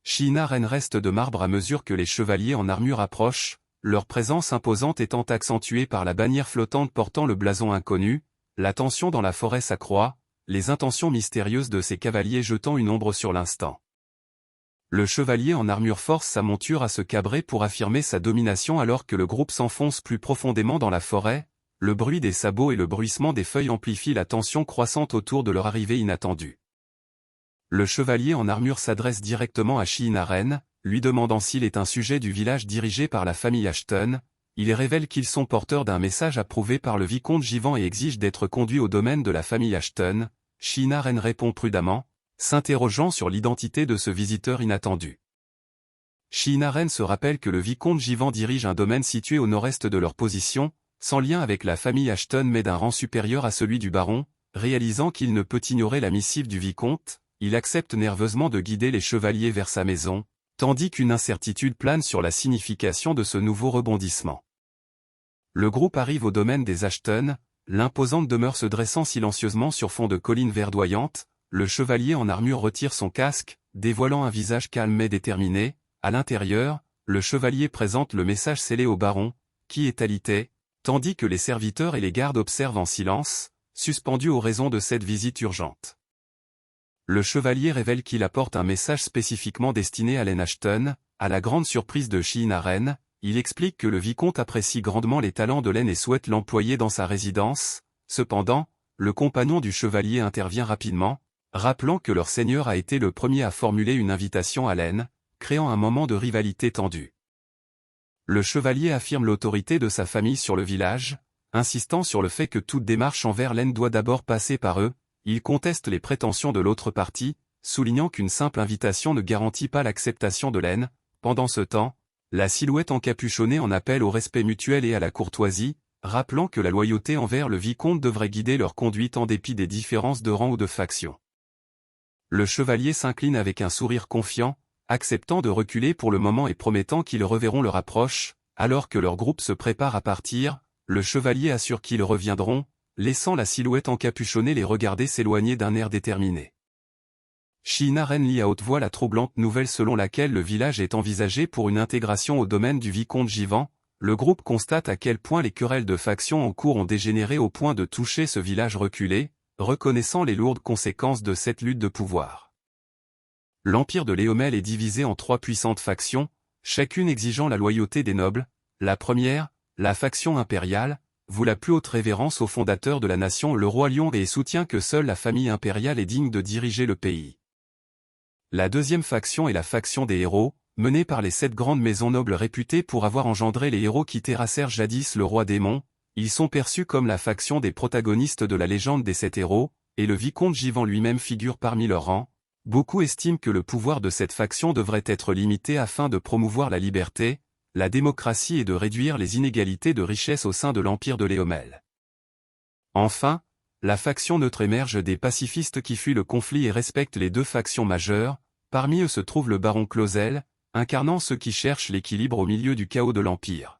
Shinaren reste de marbre à mesure que les chevaliers en armure approchent, leur présence imposante étant accentuée par la bannière flottante portant le blason inconnu. La tension dans la forêt s'accroît, les intentions mystérieuses de ces cavaliers jetant une ombre sur l'instant. Le chevalier en armure force sa monture à se cabrer pour affirmer sa domination alors que le groupe s'enfonce plus profondément dans la forêt. Le bruit des sabots et le bruissement des feuilles amplifient la tension croissante autour de leur arrivée inattendue. Le chevalier en armure s'adresse directement à Shinaren, lui demandant s'il est un sujet du village dirigé par la famille Ashton. Il révèle qu'ils sont porteurs d'un message approuvé par le vicomte Jivan et exigent d'être conduits au domaine de la famille Ashton. Shinaren répond prudemment, s'interrogeant sur l'identité de ce visiteur inattendu. Shinaren se rappelle que le vicomte Jivan dirige un domaine situé au nord-est de leur position, sans lien avec la famille Ashton mais d'un rang supérieur à celui du baron. Réalisant qu'il ne peut ignorer la missive du vicomte, il accepte nerveusement de guider les chevaliers vers sa maison, tandis qu'une incertitude plane sur la signification de ce nouveau rebondissement. Le groupe arrive au domaine des Ashton, l'imposante demeure se dressant silencieusement sur fond de collines verdoyantes, le chevalier en armure retire son casque, dévoilant un visage calme mais déterminé. À l'intérieur, le chevalier présente le message scellé au baron, qui est alité, tandis que les serviteurs et les gardes observent en silence, suspendus aux raisons de cette visite urgente. Le chevalier révèle qu'il apporte un message spécifiquement destiné à Lane Ashton. À la grande surprise de Sheenaren, il explique que le vicomte apprécie grandement les talents de Lane et souhaite l'employer dans sa résidence. Cependant, le compagnon du chevalier intervient rapidement, rappelant que leur seigneur a été le premier à formuler une invitation à Lane, créant un moment de rivalité tendue. Le chevalier affirme l'autorité de sa famille sur le village, insistant sur le fait que toute démarche envers Lane doit d'abord passer par eux. Il conteste les prétentions de l'autre partie, soulignant qu'une simple invitation ne garantit pas l'acceptation de Lane. Pendant ce temps, la silhouette encapuchonnée en appelle au respect mutuel et à la courtoisie, rappelant que la loyauté envers le vicomte devrait guider leur conduite en dépit des différences de rang ou de faction. Le chevalier s'incline avec un sourire confiant, acceptant de reculer pour le moment et promettant qu'ils reverront leur approche. Alors que leur groupe se prépare à partir, le chevalier assure qu'ils reviendront, laissant la silhouette encapuchonnée les regarder s'éloigner d'un air déterminé. Sheenaren lit à haute voix la troublante nouvelle selon laquelle le village est envisagé pour une intégration au domaine du vicomte Givant. Le groupe constate à quel point les querelles de factions en cours ont dégénéré au point de toucher ce village reculé, reconnaissant les lourdes conséquences de cette lutte de pouvoir. L'empire de Léomel est divisé en 3 puissantes factions, chacune exigeant la loyauté des nobles. La première, la faction impériale, voue la plus haute révérence au fondateur de la nation le roi Lion et soutient que seule la famille impériale est digne de diriger le pays. La deuxième faction est la faction des héros, menée par les 7 grandes maisons nobles réputées pour avoir engendré les héros qui terrassèrent jadis le roi démon. Ils sont perçus comme la faction des protagonistes de la légende des 7 héros, et le vicomte Givant lui-même figure parmi leurs rangs. Beaucoup estiment que le pouvoir de cette faction devrait être limité afin de promouvoir la liberté, la démocratie et de réduire les inégalités de richesse au sein de l'empire de Léomel. Enfin, la faction neutre émerge des pacifistes qui fuient le conflit et respectent les 2 factions majeures. Parmi eux se trouve le baron Clausel, incarnant ceux qui cherchent l'équilibre au milieu du chaos de l'empire.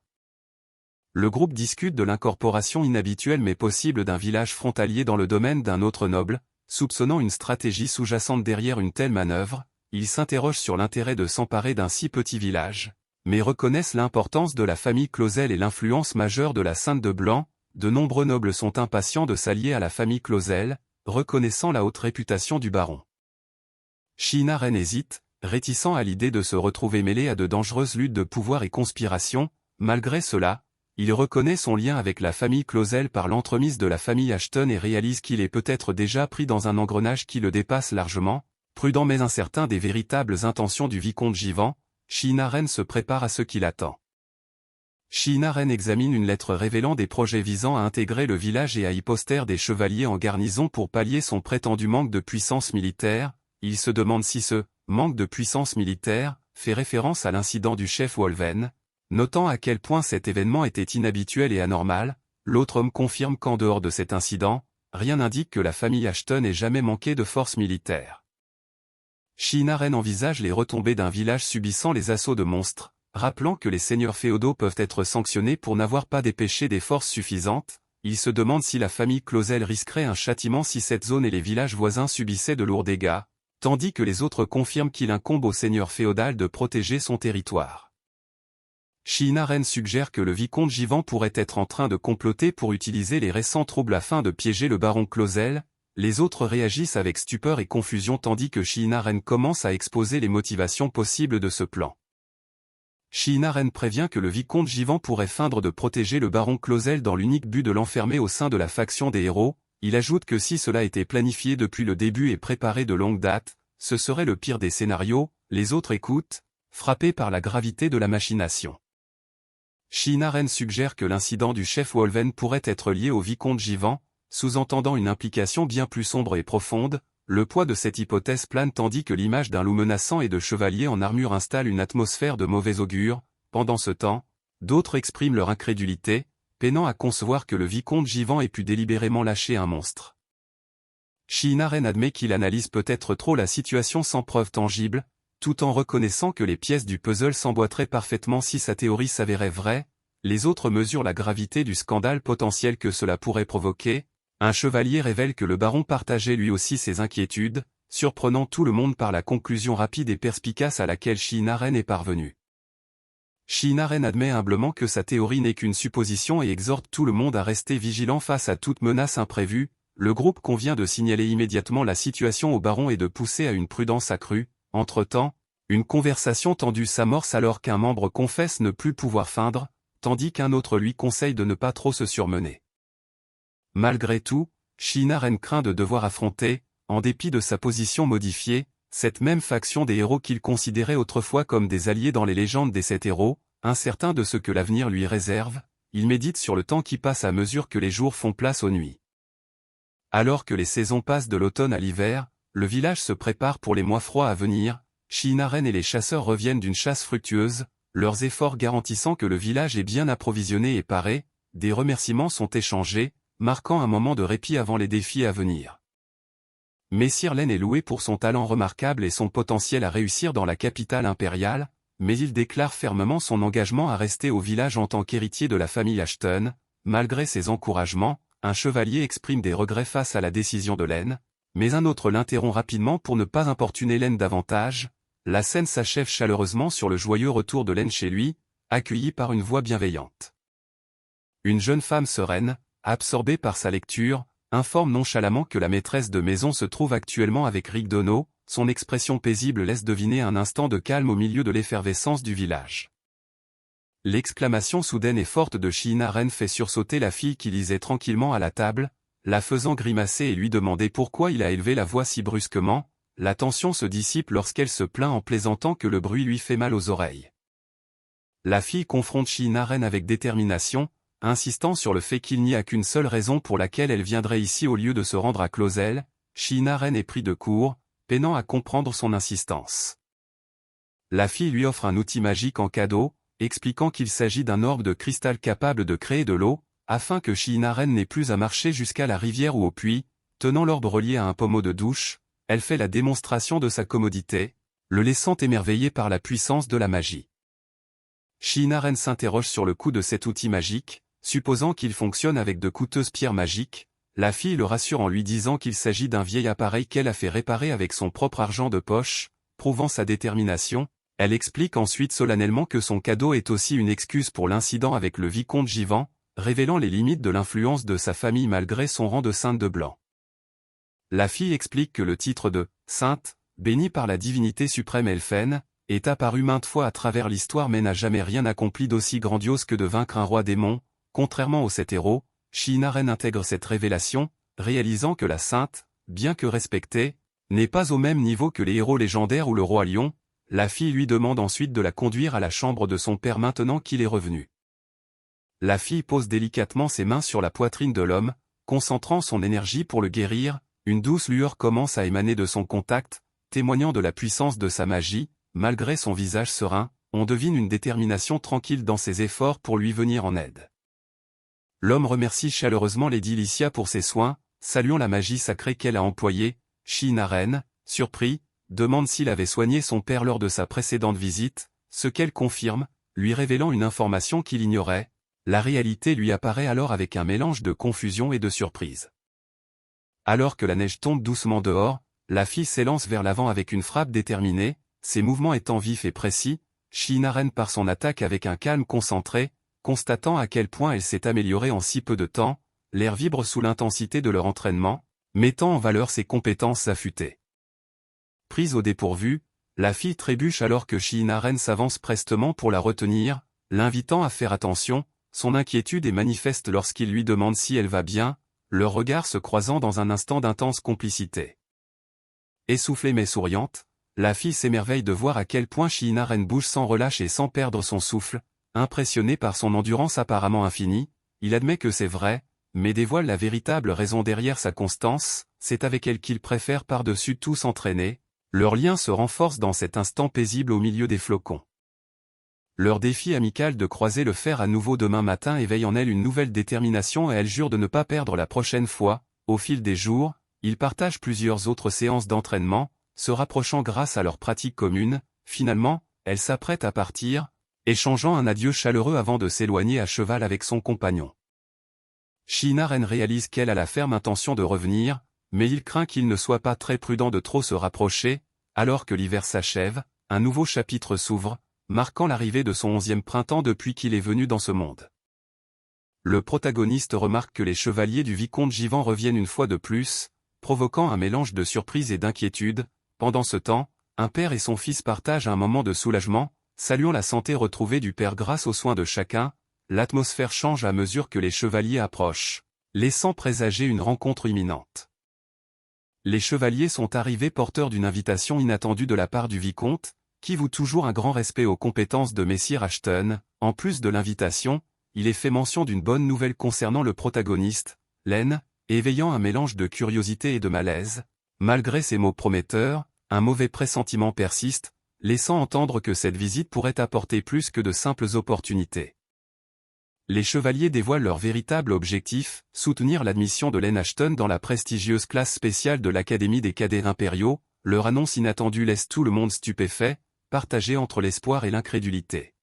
Le groupe discute de l'incorporation inhabituelle mais possible d'un village frontalier dans le domaine d'un autre noble, soupçonnant une stratégie sous-jacente derrière une telle manœuvre. Ils s'interrogent sur l'intérêt de s'emparer d'un si petit village, mais reconnaissent l'importance de la famille Clausel et l'influence majeure de la Sainte de Blanc. De nombreux nobles sont impatients de s'allier à la famille Clausel, reconnaissant la haute réputation du baron. Sheenaren hésite, réticent à l'idée de se retrouver mêlé à de dangereuses luttes de pouvoir et conspiration. Malgré cela, il reconnaît son lien avec la famille Clausel par l'entremise de la famille Ashton et réalise qu'il est peut-être déjà pris dans un engrenage qui le dépasse largement. Prudent mais incertain des véritables intentions du vicomte Givant, Sheenaren se prépare à ce qui l'attend. Sheenaren examine une lettre révélant des projets visant à intégrer le village et à y poster des chevaliers en garnison pour pallier son prétendu manque de puissance militaire. Il se demande si ce manque de puissance militaire fait référence à l'incident du chef Wolven. Notant à quel point cet événement était inhabituel et anormal, l'autre homme confirme qu'en dehors de cet incident, rien n'indique que la famille Ashton ait jamais manqué de force militaire. Sheenaren envisage les retombées d'un village subissant les assauts de monstres, rappelant que les seigneurs féodaux peuvent être sanctionnés pour n'avoir pas dépêché des forces suffisantes. Il se demande si la famille Clausel risquerait un châtiment si cette zone et les villages voisins subissaient de lourds dégâts, tandis que les autres confirment qu'il incombe au seigneur féodal de protéger son territoire. Sheenaren suggère que le vicomte Givant pourrait être en train de comploter pour utiliser les récents troubles afin de piéger le baron Clausel. Les autres réagissent avec stupeur et confusion tandis que Sheenaren commence à exposer les motivations possibles de ce plan. Sheenaren prévient que le vicomte Givant pourrait feindre de protéger le baron Clausel dans l'unique but de l'enfermer au sein de la faction des héros. Il ajoute que si cela était planifié depuis le début et préparé de longue date, ce serait le pire des scénarios. Les autres écoutent, frappés par la gravité de la machination. Sheenaren suggère que l'incident du chef Wolven pourrait être lié au vicomte Givant, sous-entendant une implication bien plus sombre et profonde. Le poids de cette hypothèse plane tandis que l'image d'un loup menaçant et de chevaliers en armure installe une atmosphère de mauvais augure. Pendant ce temps, d'autres expriment leur incrédulité, peinant à concevoir que le vicomte Givant ait pu délibérément lâcher un monstre. Sheenaren admet qu'il analyse peut-être trop la situation sans preuve tangible, tout en reconnaissant que les pièces du puzzle s'emboîteraient parfaitement si sa théorie s'avérait vraie. Les autres mesurent la gravité du scandale potentiel que cela pourrait provoquer. Un chevalier révèle que le baron partageait lui aussi ses inquiétudes, surprenant tout le monde par la conclusion rapide et perspicace à laquelle Shinaren est parvenu. Shinaren admet humblement que sa théorie n'est qu'une supposition et exhorte tout le monde à rester vigilant face à toute menace imprévue. Le groupe convient de signaler immédiatement la situation au baron et de pousser à une prudence accrue. Entre-temps, une conversation tendue s'amorce alors qu'un membre confesse ne plus pouvoir feindre, tandis qu'un autre lui conseille de ne pas trop se surmener. Malgré tout, Shinaren craint de devoir affronter, en dépit de sa position modifiée, cette même faction des héros qu'il considérait autrefois comme des alliés dans les légendes des 7 héros, incertain de ce que l'avenir lui réserve, il médite sur le temps qui passe à mesure que les jours font place aux nuits. Alors que les saisons passent de l'automne à l'hiver, le village se prépare pour les mois froids à venir. Shinaren et les chasseurs reviennent d'une chasse fructueuse, leurs efforts garantissant que le village est bien approvisionné et paré. Des remerciements sont échangés, marquant un moment de répit avant les défis à venir. Messire Len est loué pour son talent remarquable et son potentiel à réussir dans la capitale impériale, mais il déclare fermement son engagement à rester au village en tant qu'héritier de la famille Ashton. Malgré ses encouragements, un chevalier exprime des regrets face à la décision de Len, mais un autre l'interrompt rapidement pour ne pas importuner Len davantage. La scène s'achève chaleureusement sur le joyeux retour de Len chez lui, accueilli par une voix bienveillante. Une jeune femme sereine, absorbée par sa lecture, informe nonchalamment que la maîtresse de maison se trouve actuellement avec Rigdono. Son expression paisible laisse deviner un instant de calme au milieu de l'effervescence du village. L'exclamation soudaine et forte de Shinaren fait sursauter la fille qui lisait tranquillement à la table, la faisant grimacer et lui demander pourquoi il a élevé la voix si brusquement. La tension se dissipe lorsqu'elle se plaint en plaisantant que le bruit lui fait mal aux oreilles. La fille confronte Shinaren avec détermination, insistant sur le fait qu'il n'y a qu'une seule raison pour laquelle elle viendrait ici au lieu de se rendre à Clausel. Shinaren est pris de court, peinant à comprendre son insistance. La fille lui offre un outil magique en cadeau, expliquant qu'il s'agit d'un orbe de cristal capable de créer de l'eau, afin que Shinaren n'ait plus à marcher jusqu'à la rivière ou au puits. Tenant l'orbe relié à un pommeau de douche, elle fait la démonstration de sa commodité, le laissant émerveillé par la puissance de la magie. Shinaren s'interroge sur le coût de cet outil magique, supposant qu'il fonctionne avec de coûteuses pierres magiques. La fille le rassure en lui disant qu'il s'agit d'un vieil appareil qu'elle a fait réparer avec son propre argent de poche, prouvant sa détermination. Elle explique ensuite solennellement que son cadeau est aussi une excuse pour l'incident avec le vicomte Jivan, révélant les limites de l'influence de sa famille malgré son rang de sainte de blanc. La fille explique que le titre de « sainte », béni par la divinité suprême Elfen, est apparu maintes fois à travers l'histoire mais n'a jamais rien accompli d'aussi grandiose que de vaincre un roi démon. Contrairement aux 7 héros, Shinaren intègre cette révélation, réalisant que la sainte, bien que respectée, n'est pas au même niveau que les héros légendaires ou le roi lion. La fille lui demande ensuite de la conduire à la chambre de son père maintenant qu'il est revenu. La fille pose délicatement ses mains sur la poitrine de l'homme, concentrant son énergie pour le guérir. Une douce lueur commence à émaner de son contact, témoignant de la puissance de sa magie. Malgré son visage serein, on devine une détermination tranquille dans ses efforts pour lui venir en aide. L'homme remercie chaleureusement Lady Lycia pour ses soins, saluant la magie sacrée qu'elle a employée. Shinaren, surpris, demande s'il avait soigné son père lors de sa précédente visite, ce qu'elle confirme, lui révélant une information qu'il ignorait. La réalité lui apparaît alors avec un mélange de confusion et de surprise. Alors que la neige tombe doucement dehors, la fille s'élance vers l'avant avec une frappe déterminée, ses mouvements étant vifs et précis. Shinaren part son attaque avec un calme concentré, constatant à quel point elle s'est améliorée en si peu de temps. L'air vibre sous l'intensité de leur entraînement, mettant en valeur ses compétences affûtées. Prise au dépourvu, la fille trébuche alors que Shinaren s'avance prestement pour la retenir, l'invitant à faire attention. Son inquiétude est manifeste lorsqu'il lui demande si elle va bien, leurs regards se croisant dans un instant d'intense complicité. Essoufflée mais souriante, la fille s'émerveille de voir à quel point Shinaren bouge sans relâche et sans perdre son souffle. Impressionné par son endurance apparemment infinie, il admet que c'est vrai, mais dévoile la véritable raison derrière sa constance. C'est avec elle qu'il préfère par-dessus tout s'entraîner. Leur lien se renforce dans cet instant paisible au milieu des flocons. Leur défi amical de croiser le fer à nouveau demain matin éveille en elle une nouvelle détermination et elle jure de ne pas perdre la prochaine fois. Au fil des jours, ils partagent plusieurs autres séances d'entraînement, se rapprochant grâce à leur pratique commune. Finalement, elle s'apprête à partir, échangeant un adieu chaleureux avant de s'éloigner à cheval avec son compagnon. Shinaren réalise qu'elle a la ferme intention de revenir, mais il craint qu'il ne soit pas très prudent de trop se rapprocher. Alors que l'hiver s'achève, un nouveau chapitre s'ouvre, marquant l'arrivée de son 11e printemps depuis qu'il est venu dans ce monde. Le protagoniste remarque que les chevaliers du vicomte Jivan reviennent une fois de plus, provoquant un mélange de surprise et d'inquiétude. Pendant ce temps, un père et son fils partagent un moment de soulagement, saluant la santé retrouvée du père grâce aux soins de chacun. L'atmosphère change à mesure que les chevaliers approchent, laissant présager une rencontre imminente. Les chevaliers sont arrivés porteurs d'une invitation inattendue de la part du vicomte, qui voue toujours un grand respect aux compétences de Messire Ashton. En plus de l'invitation, il est fait mention d'une bonne nouvelle concernant le protagoniste, Len, éveillant un mélange de curiosité et de malaise. Malgré ces mots prometteurs, un mauvais pressentiment persiste, laissant entendre que cette visite pourrait apporter plus que de simples opportunités. Les chevaliers dévoilent leur véritable objectif, soutenir l'admission de Len Ashton dans la prestigieuse classe spéciale de l'Académie des cadets impériaux. Leur annonce inattendue laisse tout le monde stupéfait, partagé entre l'espoir et l'incrédulité.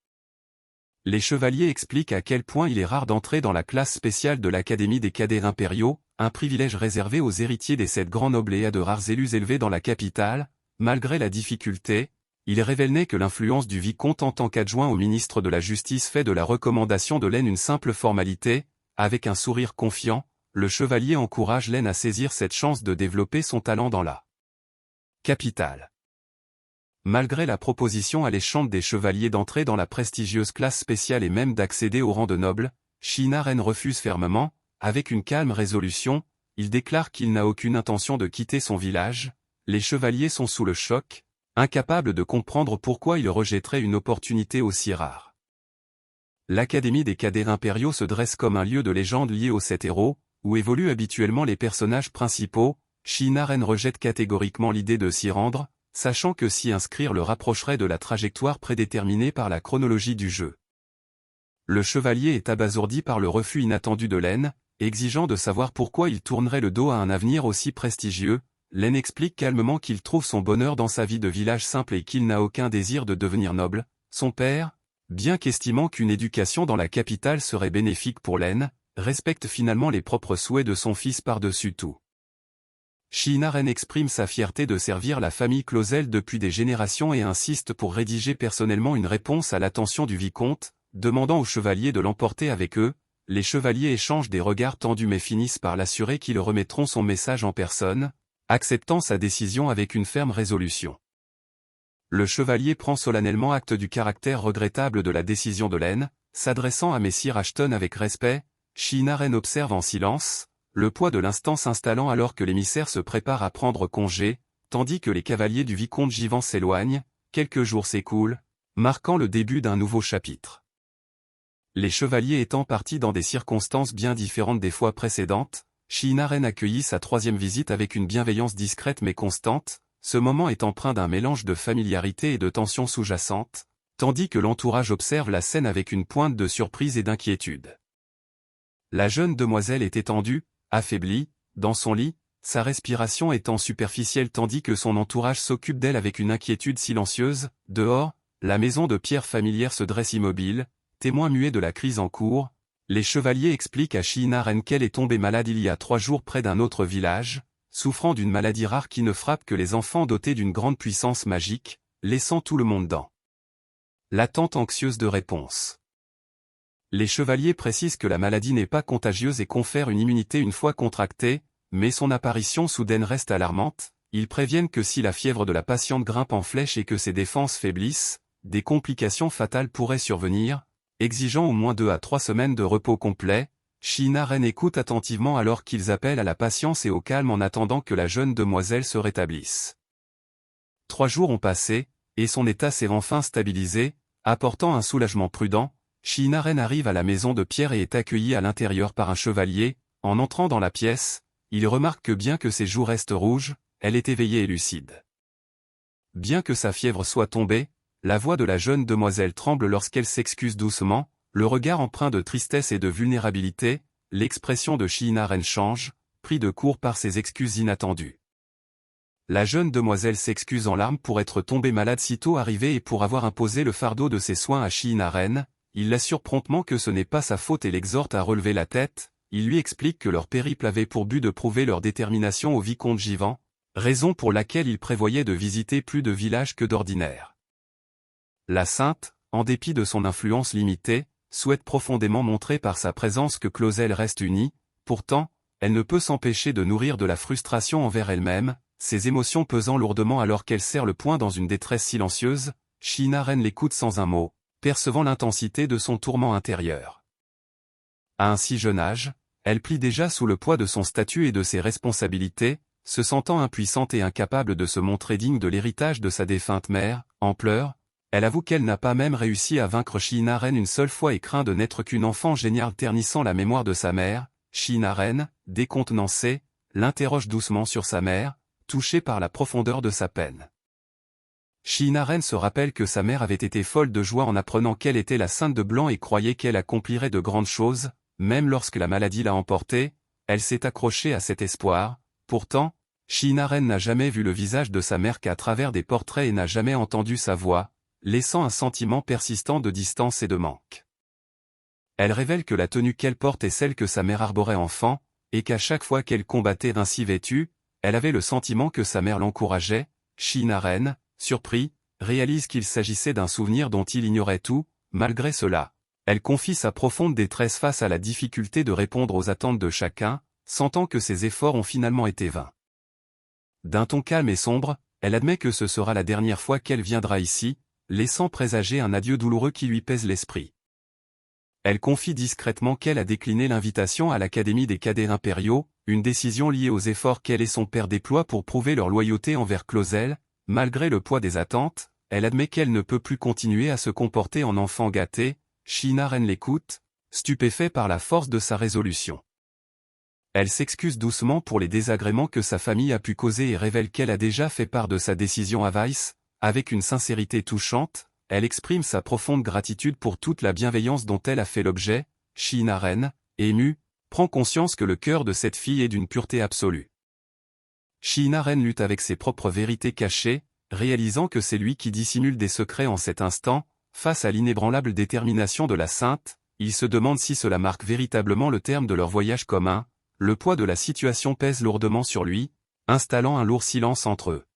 Les chevaliers expliquent à quel point il est rare d'entrer dans la classe spéciale de l'Académie des cadets impériaux, un privilège réservé aux héritiers des 7 grands nobles et à de rares élus élevés dans la capitale. Malgré la difficulté, il révèle que l'influence du vicomte en tant qu'adjoint au ministre de la Justice fait de la recommandation de Len une simple formalité. Avec un sourire confiant, le chevalier encourage Len à saisir cette chance de développer son talent dans la capitale. Malgré la proposition alléchante des chevaliers d'entrer dans la prestigieuse classe spéciale et même d'accéder au rang de noble, Shinaren refuse fermement. Avec une calme résolution, il déclare qu'il n'a aucune intention de quitter son village. Les chevaliers sont sous le choc, incapables de comprendre pourquoi il rejetterait une opportunité aussi rare. L'Académie des cadets impériaux se dresse comme un lieu de légende lié aux 7 héros, où évoluent habituellement les personnages principaux. Shinaren rejette catégoriquement l'idée de s'y rendre, sachant que s'y inscrire le rapprocherait de la trajectoire prédéterminée par la chronologie du jeu. Le chevalier est abasourdi par le refus inattendu de Len, exigeant de savoir pourquoi il tournerait le dos à un avenir aussi prestigieux. Len explique calmement qu'il trouve son bonheur dans sa vie de village simple et qu'il n'a aucun désir de devenir noble. Son père, bien qu'estimant qu'une éducation dans la capitale serait bénéfique pour Len, respecte finalement les propres souhaits de son fils par-dessus tout. Shinaren exprime sa fierté de servir la famille Clausel depuis des générations et insiste pour rédiger personnellement une réponse à l'attention du vicomte, demandant aux chevaliers de l'emporter avec eux. Les chevaliers échangent des regards tendus mais finissent par l'assurer qu'ils remettront son message en personne, acceptant sa décision avec une ferme résolution. Le chevalier prend solennellement acte du caractère regrettable de la décision de Len, s'adressant à Messire Ashton avec respect. Shinaren observe en silence, le poids de l'instant s'installant alors que l'émissaire se prépare à prendre congé, tandis que les cavaliers du vicomte Jivan s'éloignent. Quelques jours s'écoulent, marquant le début d'un nouveau chapitre. Les chevaliers étant partis dans des circonstances bien différentes des fois précédentes, Shinaren accueillit sa 3e visite avec une bienveillance discrète mais constante. Ce moment est empreint d'un mélange de familiarité et de tension sous-jacente, tandis que l'entourage observe la scène avec une pointe de surprise et d'inquiétude. La jeune demoiselle est étendue, affaiblie, dans son lit, sa respiration étant superficielle tandis que son entourage s'occupe d'elle avec une inquiétude silencieuse. Dehors, la maison de pierre familière se dresse immobile, témoin muet de la crise en cours. Les chevaliers expliquent à Shinaren qu'elle est tombée malade il y a 3 jours près d'un autre village, souffrant d'une maladie rare qui ne frappe que les enfants dotés d'une grande puissance magique, laissant tout le monde dans l'attente anxieuse de réponse. Les chevaliers précisent que la maladie n'est pas contagieuse et confère une immunité une fois contractée, mais son apparition soudaine reste alarmante. Ils préviennent que si la fièvre de la patiente grimpe en flèche et que ses défenses faiblissent, des complications fatales pourraient survenir, exigeant au moins 2 à 3 semaines de repos complet. Shinaren écoute attentivement alors qu'ils appellent à la patience et au calme en attendant que la jeune demoiselle se rétablisse. 3 jours ont passé, et son état s'est enfin stabilisé, apportant un soulagement prudent. Shinaren arrive à la maison de pierre et est accueilli à l'intérieur par un chevalier. En entrant dans la pièce, il remarque que bien que ses joues restent rouges, elle est éveillée et lucide. Bien que sa fièvre soit tombée, la voix de la jeune demoiselle tremble lorsqu'elle s'excuse doucement, le regard empreint de tristesse et de vulnérabilité. L'expression de Shinaren change, pris de court par ces excuses inattendues. La jeune demoiselle s'excuse en larmes pour être tombée malade sitôt arrivée et pour avoir imposé le fardeau de ses soins à Shinaren. Il l'assure promptement que ce n'est pas sa faute et l'exhorte à relever la tête. Il lui explique que leur périple avait pour but de prouver leur détermination au vicomte Jivan, raison pour laquelle il prévoyait de visiter plus de villages que d'ordinaire. La sainte, en dépit de son influence limitée, souhaite profondément montrer par sa présence que Clausel reste unie. Pourtant, elle ne peut s'empêcher de nourrir de la frustration envers elle-même, ses émotions pesant lourdement alors qu'elle serre le poing dans une détresse silencieuse. Shinaren l'écoute sans un mot, percevant l'intensité de son tourment intérieur. À un si jeune âge, elle plie déjà sous le poids de son statut et de ses responsabilités, se sentant impuissante et incapable de se montrer digne de l'héritage de sa défunte mère. En pleurs, elle avoue qu'elle n'a pas même réussi à vaincre Shinaren une seule fois et craint de n'être qu'une enfant géniale ternissant la mémoire de sa mère. Shinaren, décontenancée, l'interroge doucement sur sa mère, touchée par la profondeur de sa peine. Shinaren se rappelle que sa mère avait été folle de joie en apprenant qu'elle était la Sainte de Blanc et croyait qu'elle accomplirait de grandes choses. Même lorsque la maladie l'a emportée, elle s'est accrochée à cet espoir. Pourtant, Shinaren n'a jamais vu le visage de sa mère qu'à travers des portraits et n'a jamais entendu sa voix, laissant un sentiment persistant de distance et de manque. Elle révèle que la tenue qu'elle porte est celle que sa mère arborait enfant, et qu'à chaque fois qu'elle combattait ainsi vêtue, elle avait le sentiment que sa mère l'encourageait. Shinaren, surpris, réalise qu'il s'agissait d'un souvenir dont il ignorait tout. Malgré cela, elle confie sa profonde détresse face à la difficulté de répondre aux attentes de chacun, sentant que ses efforts ont finalement été vains. D'un ton calme et sombre, elle admet que ce sera la dernière fois qu'elle viendra ici, laissant présager un adieu douloureux qui lui pèse l'esprit. Elle confie discrètement qu'elle a décliné l'invitation à l'Académie des cadets impériaux, une décision liée aux efforts qu'elle et son père déploient pour prouver leur loyauté envers Clausel. Malgré le poids des attentes, elle admet qu'elle ne peut plus continuer à se comporter en enfant gâté. Shinaren l'écoute, stupéfait par la force de sa résolution. Elle s'excuse doucement pour les désagréments que sa famille a pu causer et révèle qu'elle a déjà fait part de sa décision à Weiss. Avec une sincérité touchante, elle exprime sa profonde gratitude pour toute la bienveillance dont elle a fait l'objet. Shinaren, ému, prend conscience que le cœur de cette fille est d'une pureté absolue. Shinaren lutte avec ses propres vérités cachées, réalisant que c'est lui qui dissimule des secrets en cet instant. Face à l'inébranlable détermination de la sainte, il se demande si cela marque véritablement le terme de leur voyage commun. Le poids de la situation pèse lourdement sur lui, installant un lourd silence entre eux.